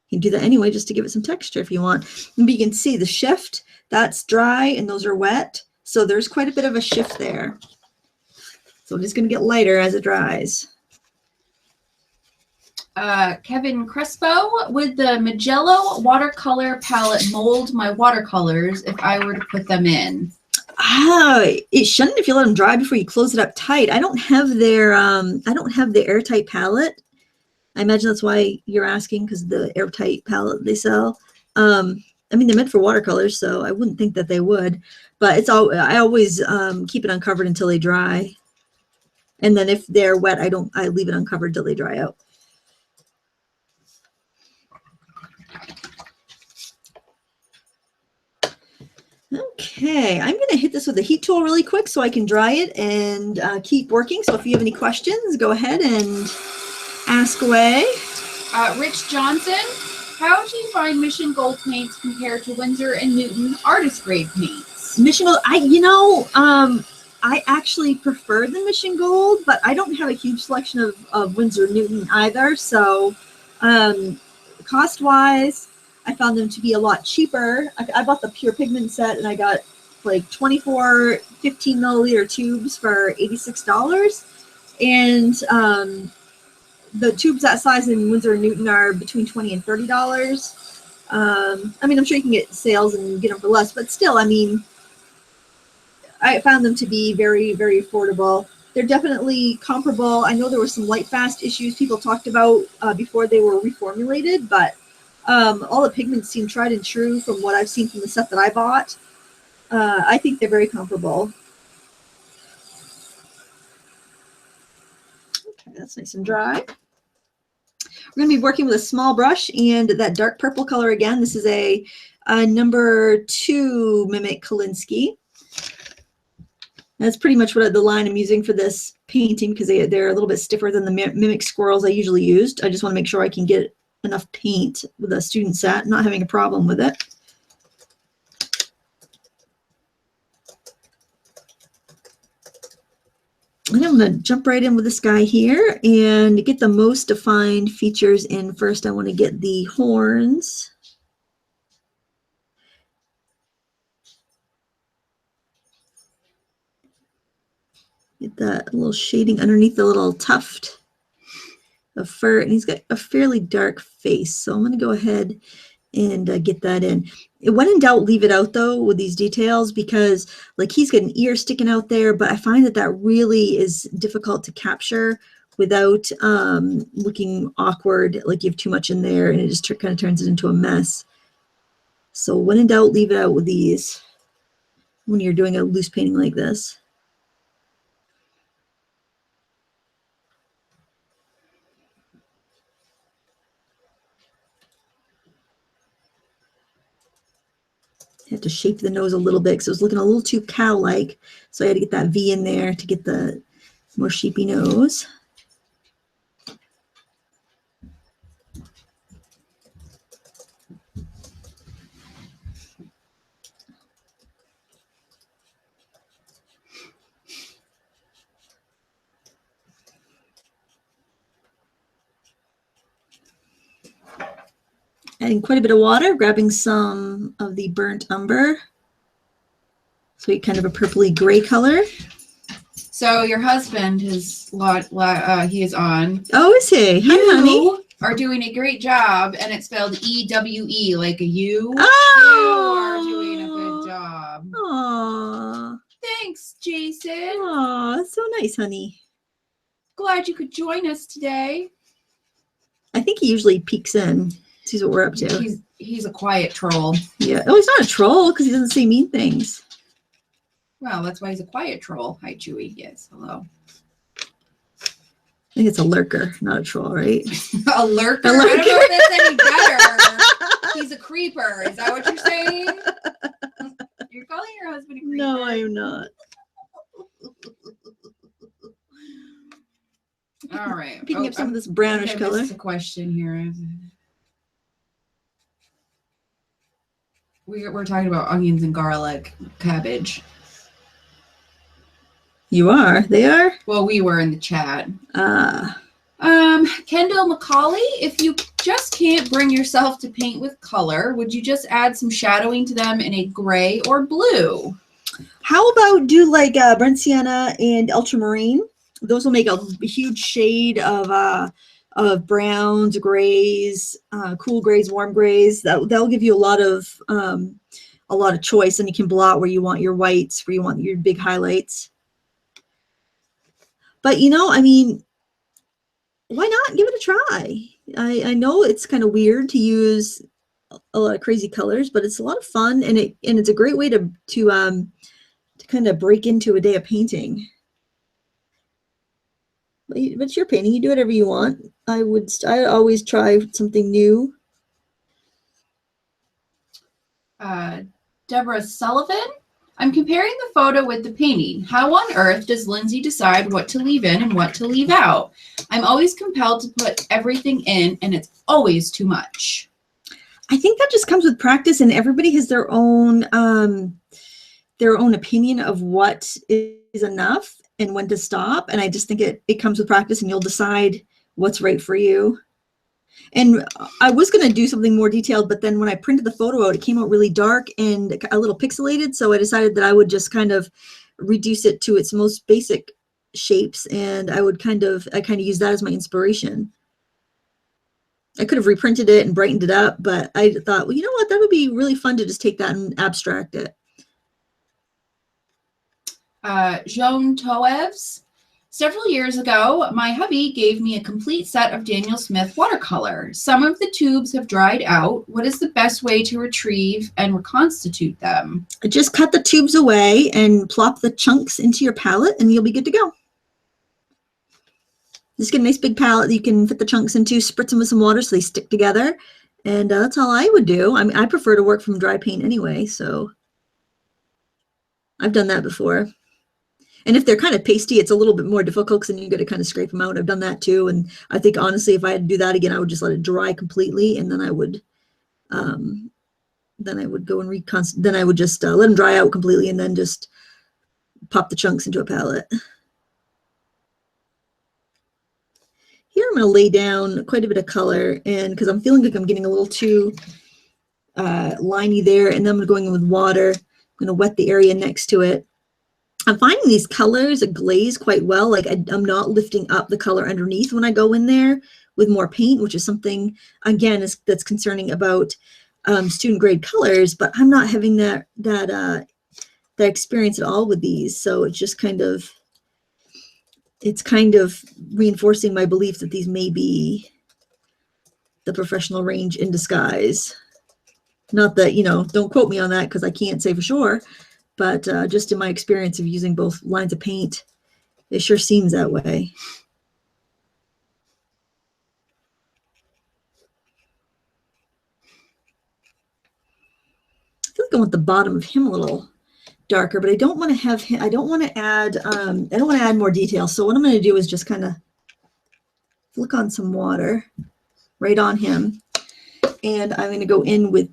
You can do that anyway, just to give it some texture if you want. But you can see the shift, that's dry and those are wet. So there's quite a bit of a shift there. So it's going to get lighter as it dries. Kevin Crespo, would the Magello watercolor palette mold my watercolors if I were to put them in? It shouldn't if you let them dry before you close it up tight. I don't have their airtight palette. I imagine that's why you're asking, because the airtight palette they sell. I mean, they're meant for watercolors, so I wouldn't think that they would. But it's all. I always keep it uncovered until they dry, and then if they're wet, I leave it uncovered till they dry out. Okay, I'm going to hit this with a heat tool really quick so I can dry it and keep working. So if you have any questions, go ahead and ask away. Rich Johnson, how do you find Mission Gold paints compared to Winsor and Newton artist grade paints? Mission Gold, I actually prefer the Mission Gold, but I don't have a huge selection of Winsor Newton either. So cost-wise, I found them to be a lot cheaper. I bought the pure pigment set and I got like 24 15 milliliter tubes for $86. And the tubes that size in Winsor & Newton are between $20 and $30. I mean, I'm sure you can get sales and get them for less, but still, I mean, I found them to be very, very affordable. They're definitely comparable. I know there were some light fast issues people talked about before they were reformulated, but all the pigments seem tried and true from what I've seen from the set that I bought. I think they're very comparable. Okay, that's nice and dry. We're going to be working with a small brush and that dark purple color again. This is a number 2 Mimic Kolinsky. That's pretty much what the line I'm using for this painting, because they're a little bit stiffer than the Mimic Squirrels I usually used. I just want to make sure I can get enough paint with a student set, not having a problem with it. And I'm going to jump right in with this guy here and get the most defined features in first. I want to get the horns. Get that little shading underneath the little tuft of fur, and he's got a fairly dark face. So I'm going to go ahead and get that in. When in doubt, leave it out though with these details, because like he's got an ear sticking out there, but I find that really is difficult to capture without looking awkward, like you have too much in there and it just kind of turns it into a mess. So when in doubt, leave it out with these when you're doing a loose painting like this. I had to shape the nose a little bit because it was looking a little too cow-like. So I had to get that V in there to get the more sheepy nose. Adding quite a bit of water, grabbing some of the burnt umber. So you kind of a purpley gray color. So your husband is he is on. Oh, is he? Hi, honey. You are doing a great job, and it's spelled EWE like a U. Oh, You are doing a good job. Aw. Thanks, Jason. Aw, that's so nice, honey. Glad you could join us today. I think he usually peeks in, sees what we're up to. He's a quiet troll. Yeah. Oh, he's not a troll because he doesn't say mean things. Well, that's why he's a quiet troll. Hi, Chewy. Yes, hello. I think it's a lurker, not a troll, right? A lurker? I don't know if that's any better. He's a creeper. Is that what you're saying? You're calling your husband a creeper? No, I am not. All right. Picking up some of this brownish color. That's a question here. We're talking about onions and garlic, cabbage. You are? They are? Well, we were in the chat. Kendall McCauley, if you just can't bring yourself to paint with color, would you just add some shadowing to them in a gray or blue? How about do like burnt sienna and ultramarine? Those will make a huge shade of browns, grays, cool grays, warm grays. That'll give you a lot of choice, and you can blot where you want your whites, where you want your big highlights. But I mean, why not give it a try? I know it's kind of weird to use a lot of crazy colors, but it's a lot of fun, and it's a great way to kind of break into a day of painting. But it's your painting. You do whatever you want. I always try something new. Deborah Sullivan, I'm comparing the photo with the painting. How on earth does Lindsay decide what to leave in and what to leave out? I'm always compelled to put everything in, and it's always too much. I think that just comes with practice, and everybody has their own opinion of what is enough and when to stop. And I just think it comes with practice, and you'll decide what's right for you. And I was going to do something more detailed, but then when I printed the photo out, it came out really dark and a little pixelated. So I decided that I would just kind of reduce it to its most basic shapes, and I kind of use that as my inspiration. I could have reprinted it and brightened it up, but I thought, well, you know what? That would be really fun to just take that and abstract it. Joan Toews. Several years ago, my hubby gave me a complete set of Daniel Smith watercolor. Some of the tubes have dried out. What is the best way to retrieve and reconstitute them? Just cut the tubes away and plop the chunks into your palette, and you'll be good to go. Just get a nice big palette that you can fit the chunks into, spritz them with some water so they stick together. And that's all I would do. I mean, I prefer to work from dry paint anyway, so I've done that before. And if they're kind of pasty, it's a little bit more difficult because then you got to kind of scrape them out. I've done that too. And I think, honestly, if I had to do that again, I would just let it dry completely. And then I would go and then I would just let them dry out completely and then just pop the chunks into a palette. Here I'm going to lay down quite a bit of color, and because I'm feeling like I'm getting a little too liney there, and then I'm going in with water. I'm going to wet the area next to it. I'm finding these colors glaze quite well. Like I'm not lifting up the color underneath when I go in there with more paint, which is something, again, that's concerning about student grade colors, but I'm not having that experience at all with these. So it's just kind of reinforcing my belief that these may be the professional range in disguise. Not that, don't quote me on that because I can't say for sure. But just in my experience of using both lines of paint, it sure seems that way. I feel like I want the bottom of him a little darker, but I don't want to have him, I don't want to add more detail. So what I'm going to do is just kind of flick on some water right on him. And I'm going to go in with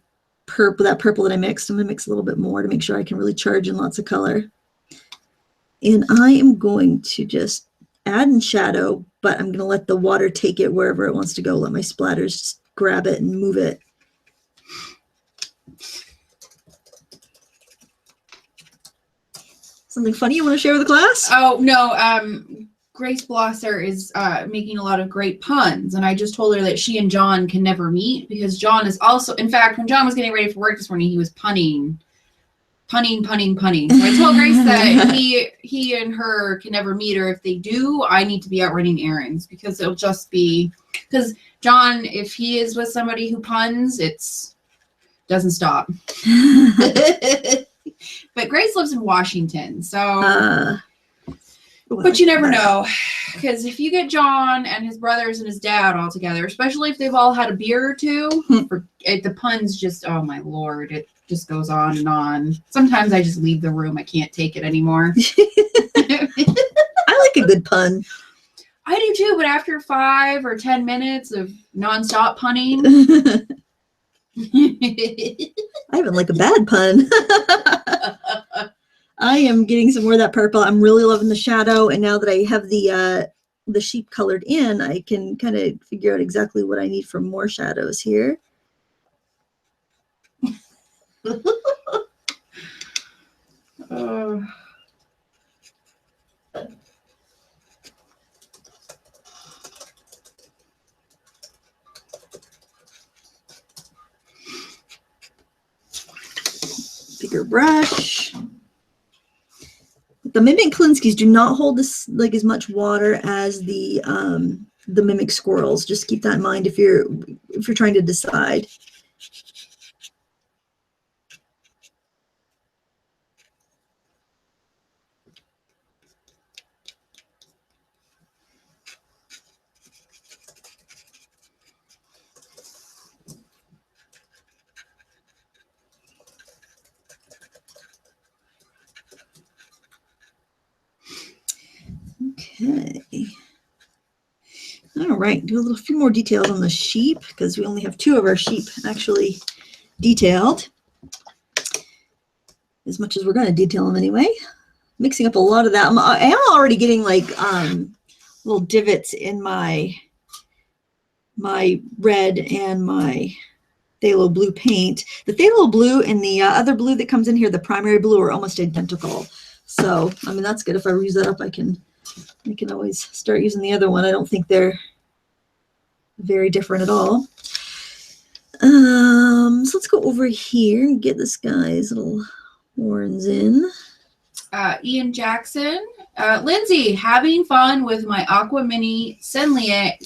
that purple that I mixed. I'm going to mix a little bit more to make sure I can really charge in lots of color. And I am going to just add in shadow, but I'm going to let the water take it wherever it wants to go. Let my splatters just grab it and move it. Something funny you want to share with the class? Oh, no. Grace Blosser is making a lot of great puns, and I just told her that she and John can never meet because John is also, in fact, when John was getting ready for work this morning, he was punning. So I told Grace that he and her can never meet, or if they do, I need to be out running errands because it'll just be, because John, if he is with somebody who puns, it's doesn't stop. But Grace lives in Washington, so but you never know, because if you get John and his brothers and his dad all together, especially if they've all had a beer or two, the puns just, oh my Lord, it just goes on and on. Sometimes I just leave the room. I can't take it anymore. I like a good pun. I do too, but after 5 or 10 minutes of nonstop punning. I even like a bad pun. I am getting some more of that purple. I'm really loving the shadow, and now that I have the sheep colored in, I can kind of figure out exactly what I need for more shadows here. Bigger brush. The Mimic Klinskys do not hold this like as much water as the Mimic Squirrels. Just keep that in mind if you're trying to decide. Okay. All right, do a few more details on the sheep because we only have 2 of our sheep actually detailed. As much as we're going to detail them anyway. Mixing up a lot of that. I am already getting like little divots in my red and my phthalo blue paint. The phthalo blue and the other blue that comes in here, the primary blue, are almost identical. So, I mean, that's good. If I use that up, I can always start using the other one. I don't think they're very different at all. So let's go over here and get this guy's little horns in. Ian Jackson. Lindsay, having fun with my Aqua Mini Sennelier.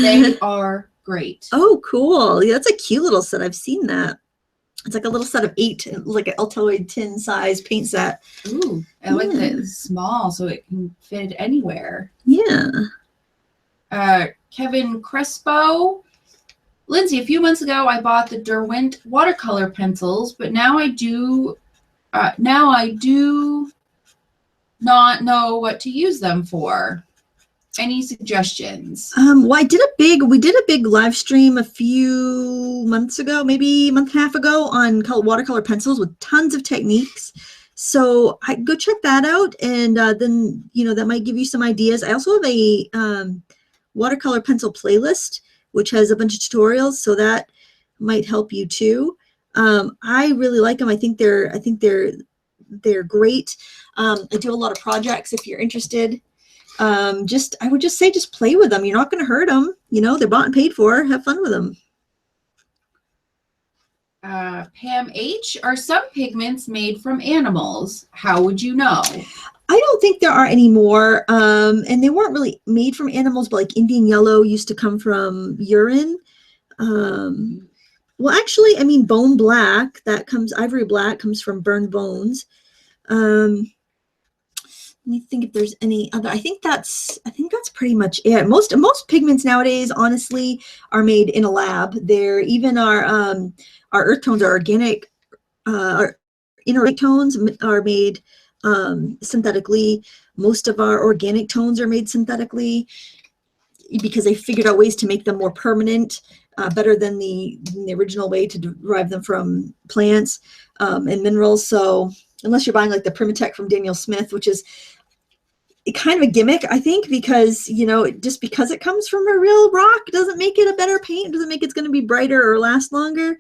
They are great. Oh, cool. Yeah, that's a cute little set. I've seen that. It's like a little set of 8, like an Altoid tin size paint set. Ooh, I like that it's small so it can fit anywhere. Yeah. Kevin Crespo. Lindsay, a few months ago I bought the Derwent watercolor pencils, but now I do not know what to use them for. Any suggestions? Well, we did a big live stream a few months ago, maybe a month and a half ago, on watercolor pencils with tons of techniques. So go check that out, and then that might give you some ideas. I also have a watercolor pencil playlist which has a bunch of tutorials, so that might help you too. I really like them. I think they're great. I do a lot of projects. If you're interested. I would just say, just play with them. You're not going to hurt them. They're bought and paid for. Have fun with them. Pam H. Are some pigments made from animals? How would you know? I don't think there are any more. And they weren't really made from animals, but like Indian yellow used to come from urine. Well, actually, I mean, bone black, ivory black comes from burned bones. Let me think if there's any other. I think that's pretty much it. Most pigments nowadays, honestly, are made in a lab. Even our earth tones are organic. Our inorganic tones are made synthetically. Most of our organic tones are made synthetically because they figured out ways to make them more permanent, better than the original way to derive them from plants and minerals. So unless you're buying like the Primatech from Daniel Smith, which is kind of a gimmick, I think, because just because it comes from a real rock doesn't make it a better paint, doesn't make it's going to be brighter or last longer.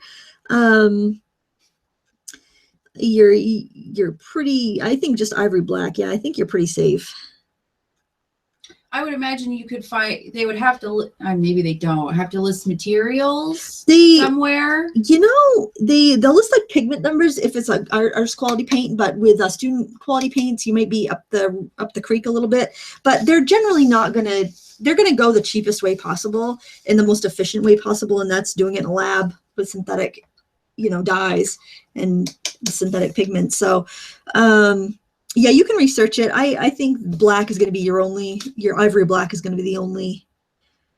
you're pretty, I think just ivory black. Yeah, I think you're pretty safe. I would imagine you could find, they would have to, maybe they don't have to list materials somewhere. They'll list like pigment numbers if it's like artist quality paint, but with student quality paints, you might be up the creek a little bit, but they're generally not they're gonna go the cheapest way possible and the most efficient way possible, and that's doing it in a lab with synthetic, dyes and synthetic pigments. So, yeah, you can research it. I think black is going to be your ivory black is going to be the only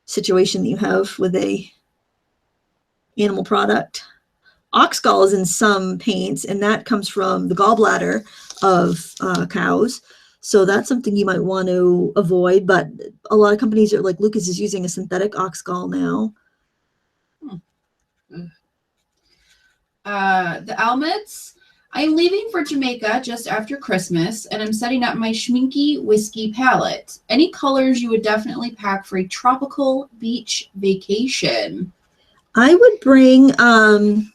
situation that you have with a animal product. Ox gall is in some paints, and that comes from the gallbladder of cows. So that's something you might want to avoid. But a lot of companies are like Lucas is using a synthetic ox gall now. The Almets. I am leaving for Jamaica just after Christmas, and I'm setting up my Schminky whiskey palette. Any colors you would definitely pack for a tropical beach vacation? I would bring Tropical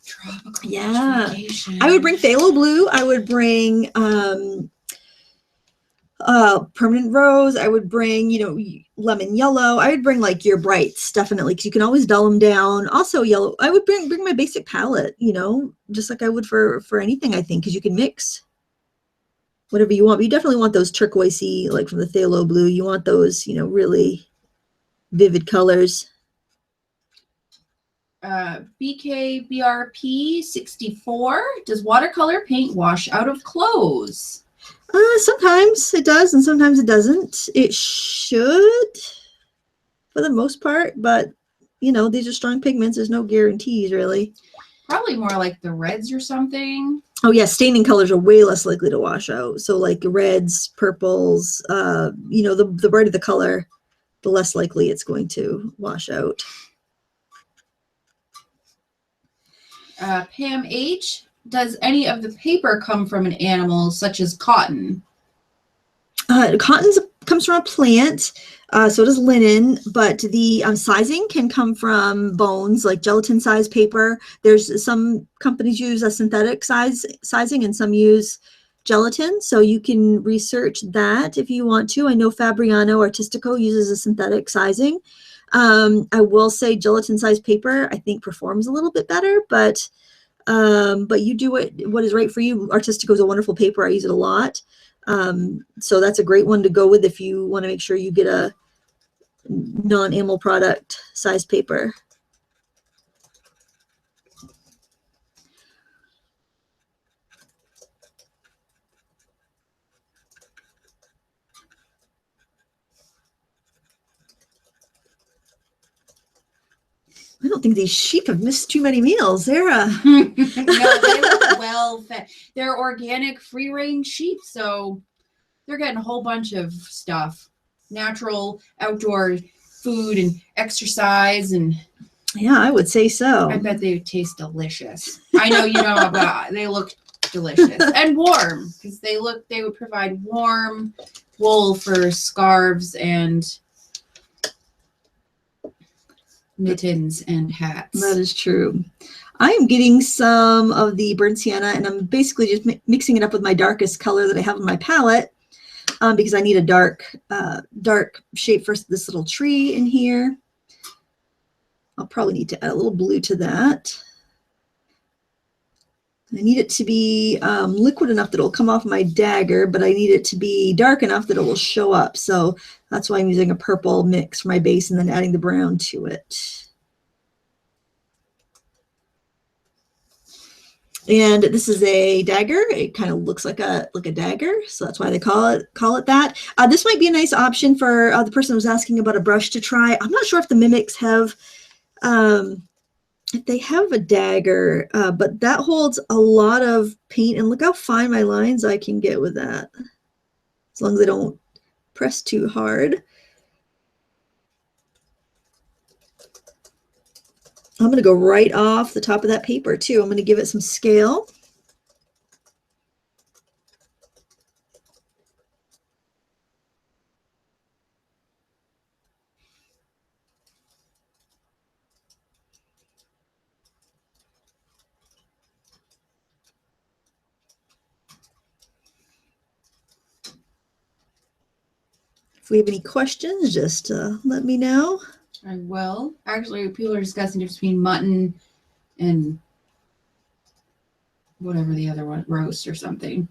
yeah, beach vacation. I would bring phthalo blue. I would bring permanent rose. I would bring, lemon yellow. I would bring like your brights, definitely, because you can always dull them down. Also yellow. I would bring my basic palette, just like I would for anything, I think, because you can mix whatever you want. But you definitely want those turquoisey, like from the phthalo blue. You want those, really vivid colors. BKBRP 64. Does watercolor paint wash out of clothes? Sometimes it does, and sometimes it doesn't. It should, for the most part, but these are strong pigments. There's no guarantees, really. Probably more like the reds or something. Oh yeah, staining colors are way less likely to wash out. So like reds, purples, the brighter the color, the less likely it's going to wash out. Pam H. Does any of the paper come from an animal, such as cotton? Cotton comes from a plant, so does linen, but the sizing can come from bones, like gelatin size paper. There's some companies use a synthetic sizing and some use gelatin, so you can research that if you want to. I know Fabriano Artistico uses a synthetic sizing. I will say gelatin size paper, I think, performs a little bit better, but you do what is right for you. Artistico is a wonderful paper. I use it a lot. So that's a great one to go with if you want to make sure you get a non-animal product size paper. I don't think these sheep have missed too many meals. They're no, they look well fed. They're organic, free-range sheep, so they're getting a whole bunch of stuff, natural, outdoor food and exercise, and yeah, I would say so. I bet they taste delicious. I know you know, but they look delicious and warm because they would provide warm wool for scarves and mittens and hats. That is true. I am getting some of the burnt sienna, and I'm basically just mixing it up with my darkest color that I have on my palette, because I need a dark shape for this little tree in here. I'll probably need to add a little blue to that. I need it to be liquid enough that it'll come off my dagger, but I need it to be dark enough that it will show up. So that's why I'm using a purple mix for my base and then adding the brown to it. And this is a dagger. It kind of looks like a dagger, so that's why they call it that. This might be a nice option for the person who was asking about a brush to try. I'm not sure if the Mimics have if they have a dagger, but that holds a lot of paint, and look how fine my lines I can get with that, as long as I don't press too hard. I'm going to go right off the top of that paper too. I'm going to give it some scale. If we have any questions, just let me know. I will. Actually, people are discussing the difference between mutton and whatever the other one, roast or something.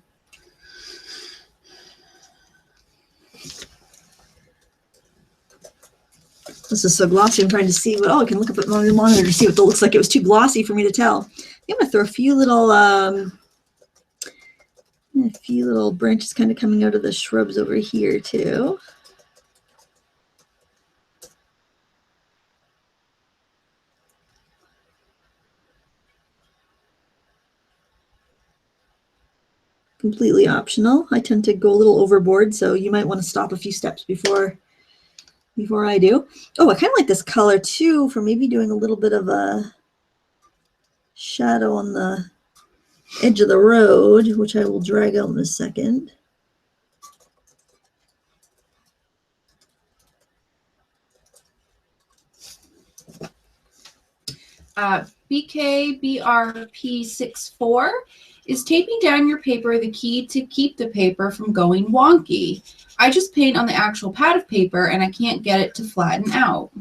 This is so glossy. I'm trying to see what, I can look up at my monitor to see what it looks like. It was too glossy for me to tell. I'm going to throw a few little branches kind of coming out of the shrubs over here too. Completely optional. I tend to go a little overboard, so you might want to stop a few steps before I do. Oh, I kind of like this color too for maybe doing a little bit of a shadow on the edge of the road, which I will drag out in a second. BKBRP64, is taping down your paper the key to keep the paper from going wonky? I just paint on the actual pad of paper and I can't get it to flatten out.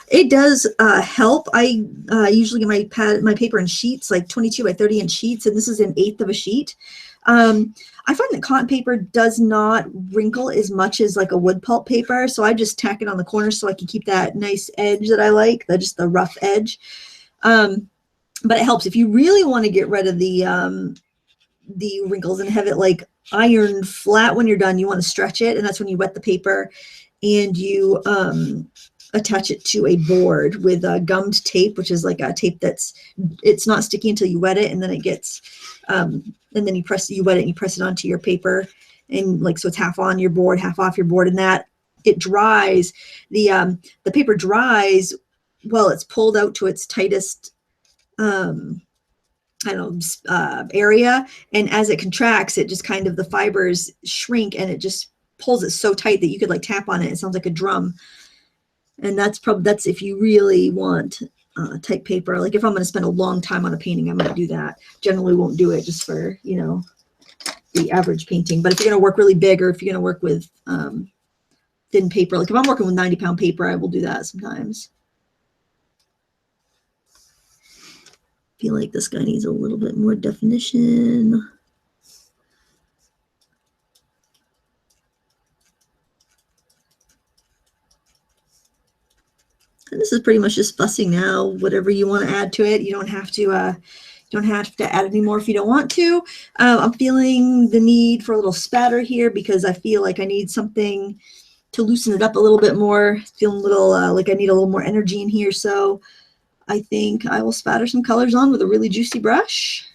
It does help. I usually get my paper in sheets, like 22 by 30 inch sheets, and this is an eighth of a sheet. I find that cotton paper does not wrinkle as much as like a wood pulp paper, so I just tack it on the corners so I can keep that nice edge that I like, just the rough edge. But it helps if you really want to get rid of the wrinkles and have it like ironed flat when you're done. You want to stretch it, and that's when you wet the paper and you attach it to a board with gummed tape, which is like a tape it's not sticky until you wet it, and then it gets and then you wet it and you press it onto your paper, and like so it's half on your board, half off your board, and that it dries. The paper dries while it's pulled out to its tightest area, and as it contracts, it just kind of the fibers shrink and it just pulls it so tight that you could like tap on it. It sounds like a drum. And that's if you really want tight paper. Like if I'm going to spend a long time on a painting, I might do that. Generally won't do it just for, the average painting. But if you're going to work really big, or if you're going to work with thin paper, like if I'm working with 90-pound paper, I will do that sometimes. I feel like this guy needs a little bit more definition. And this is pretty much just fussing now. Whatever you want to add to it, you don't have to add any more if you don't want to. I'm feeling the need for a little spatter here because I feel like I need something to loosen it up a little bit more. Feeling a little like I need a little more energy in here, so I think I will spatter some colors on with a really juicy brush.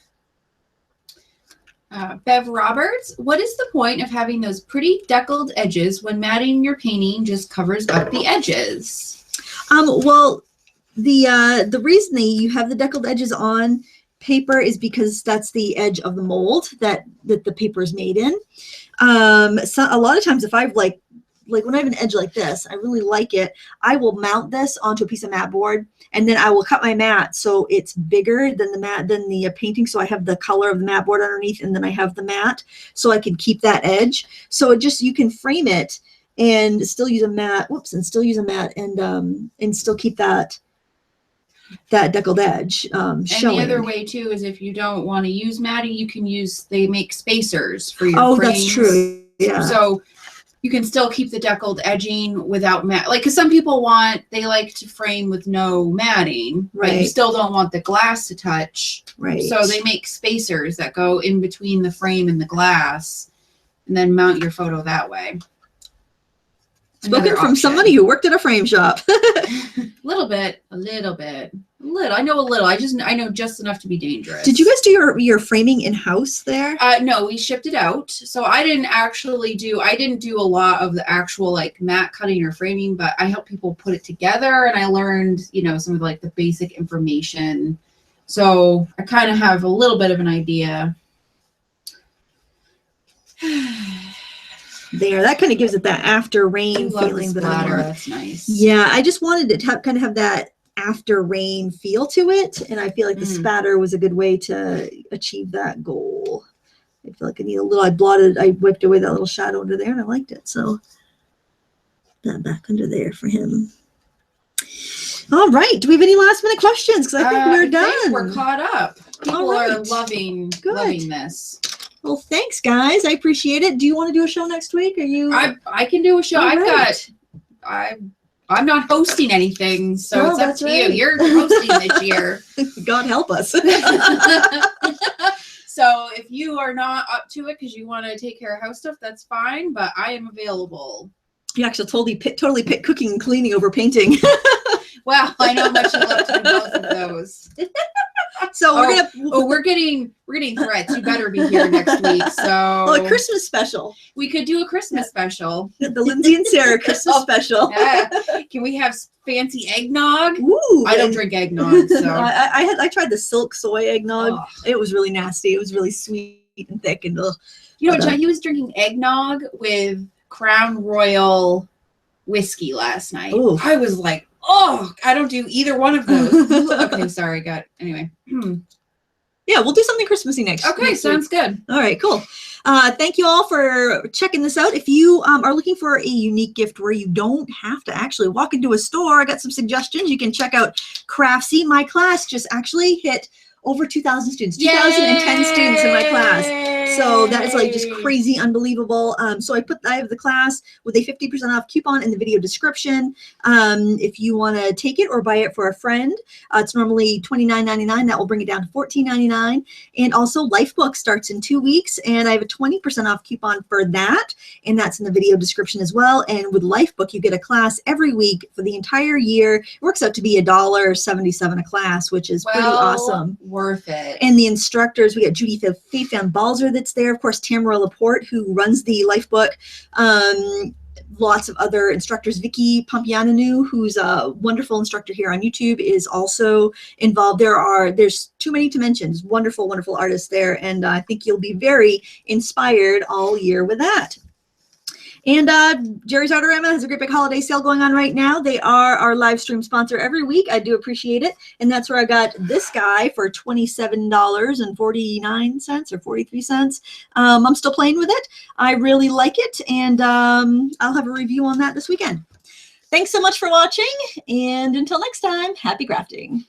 Bev Roberts, what is the point of having those pretty deckled edges when matting your painting just covers up the edges? Well, the reason that you have the deckled edges on paper is because that's the edge of the mold that the paper is made in. So a lot of times if I've like when I have an edge like this, I really like it, I will mount this onto a piece of mat board, and then I will cut my mat so it's bigger than the painting, so I have the color of the mat board underneath, and then I have the mat so I can keep that edge. So you can frame it and still use a mat, and still keep that deckled edge showing. And the other way too is if you don't want to use matting, you can they make spacers for your frames. That's true. Yeah. So you can still keep the deckled edging without mat, because some people they like to frame with no matting, right? But you still don't want the glass to touch, right? So they make spacers that go in between the frame and the glass, and then mount your photo that way. Spoken from somebody who worked at a frame shop. A little bit. I know a little. I know just enough to be dangerous. Did you guys do your framing in-house there? No, we shipped it out. So I didn't do a lot of the actual like mat cutting or framing, but I helped people put it together, and I learned, some of like the basic information. So I kind of have a little bit of an idea. There, that kind of gives it that after rain feeling that I want. That's nice. Yeah, I just wanted it to kind of have that after rain feel to it, and I feel like the spatter was a good way to achieve that goal. I feel like I need a little. I wiped away that little shadow under there, and I liked it. So that back under there for him. All right. Do we have any last minute questions? Because I think we're done. We're caught up. People right. are loving this. Well, thanks, guys. I appreciate it. Do you want to do a show next week? Are you? I can do a show. All I'm not hosting anything, so it's up to you. You're hosting this year. God help us. So if you are not up to it because you want to take care of house stuff, that's fine. But I am available. You actually totally pick cooking and cleaning over painting. Well, I know how much you love to do both of those. So we're getting threats. You better be here next week. So a Christmas special. We could do a Christmas special. The Lindsay and Sarah Christmas special. Yeah. Can we have fancy eggnog? Ooh, I don't drink eggnog. So I tried the silk soy eggnog. Oh. It was really nasty. It was really sweet and thick and you know, John, he was drinking eggnog with Crown Royal whiskey last night. Ooh. I was like, oh, I don't do either one of those. Okay, sorry, anyway. Yeah, we'll do something Christmassy next. Okay, sounds good. All right, cool. Thank you all for checking this out. If you are looking for a unique gift where you don't have to actually walk into a store, I got some suggestions. You can check out Craftsy. My class just actually hit over 2,000 students, 2,010 students in my class. So that is like just crazy, unbelievable. So I have the class with a 50% off coupon in the video description. If you want to take it or buy it for a friend, it's normally $29.99. That will bring it down to $14.99. And also Lifebook starts in 2 weeks, and I have a 20% off coupon for that, and that's in the video description as well. And with Lifebook, you get a class every week for the entire year. It works out to be $1.77 a class, which is pretty awesome. Worth it. And the instructors, we got Judy Faith Van Balzer that's there, of course, Tamara Laporte, who runs the Lifebook. Lots of other instructors. Vicky Pompianinu, who's a wonderful instructor here on YouTube, is also involved. There's too many to mention. There's wonderful, wonderful artists there, and I think you'll be very inspired all year with that. And Jerry's Artorama has a great big holiday sale going on right now. They are our live stream sponsor every week. I do appreciate it. And that's where I got this guy for $27.49 or 43 cents. I'm still playing with it. I really like it. And I'll have a review on that this weekend. Thanks so much for watching. And until next time, happy crafting.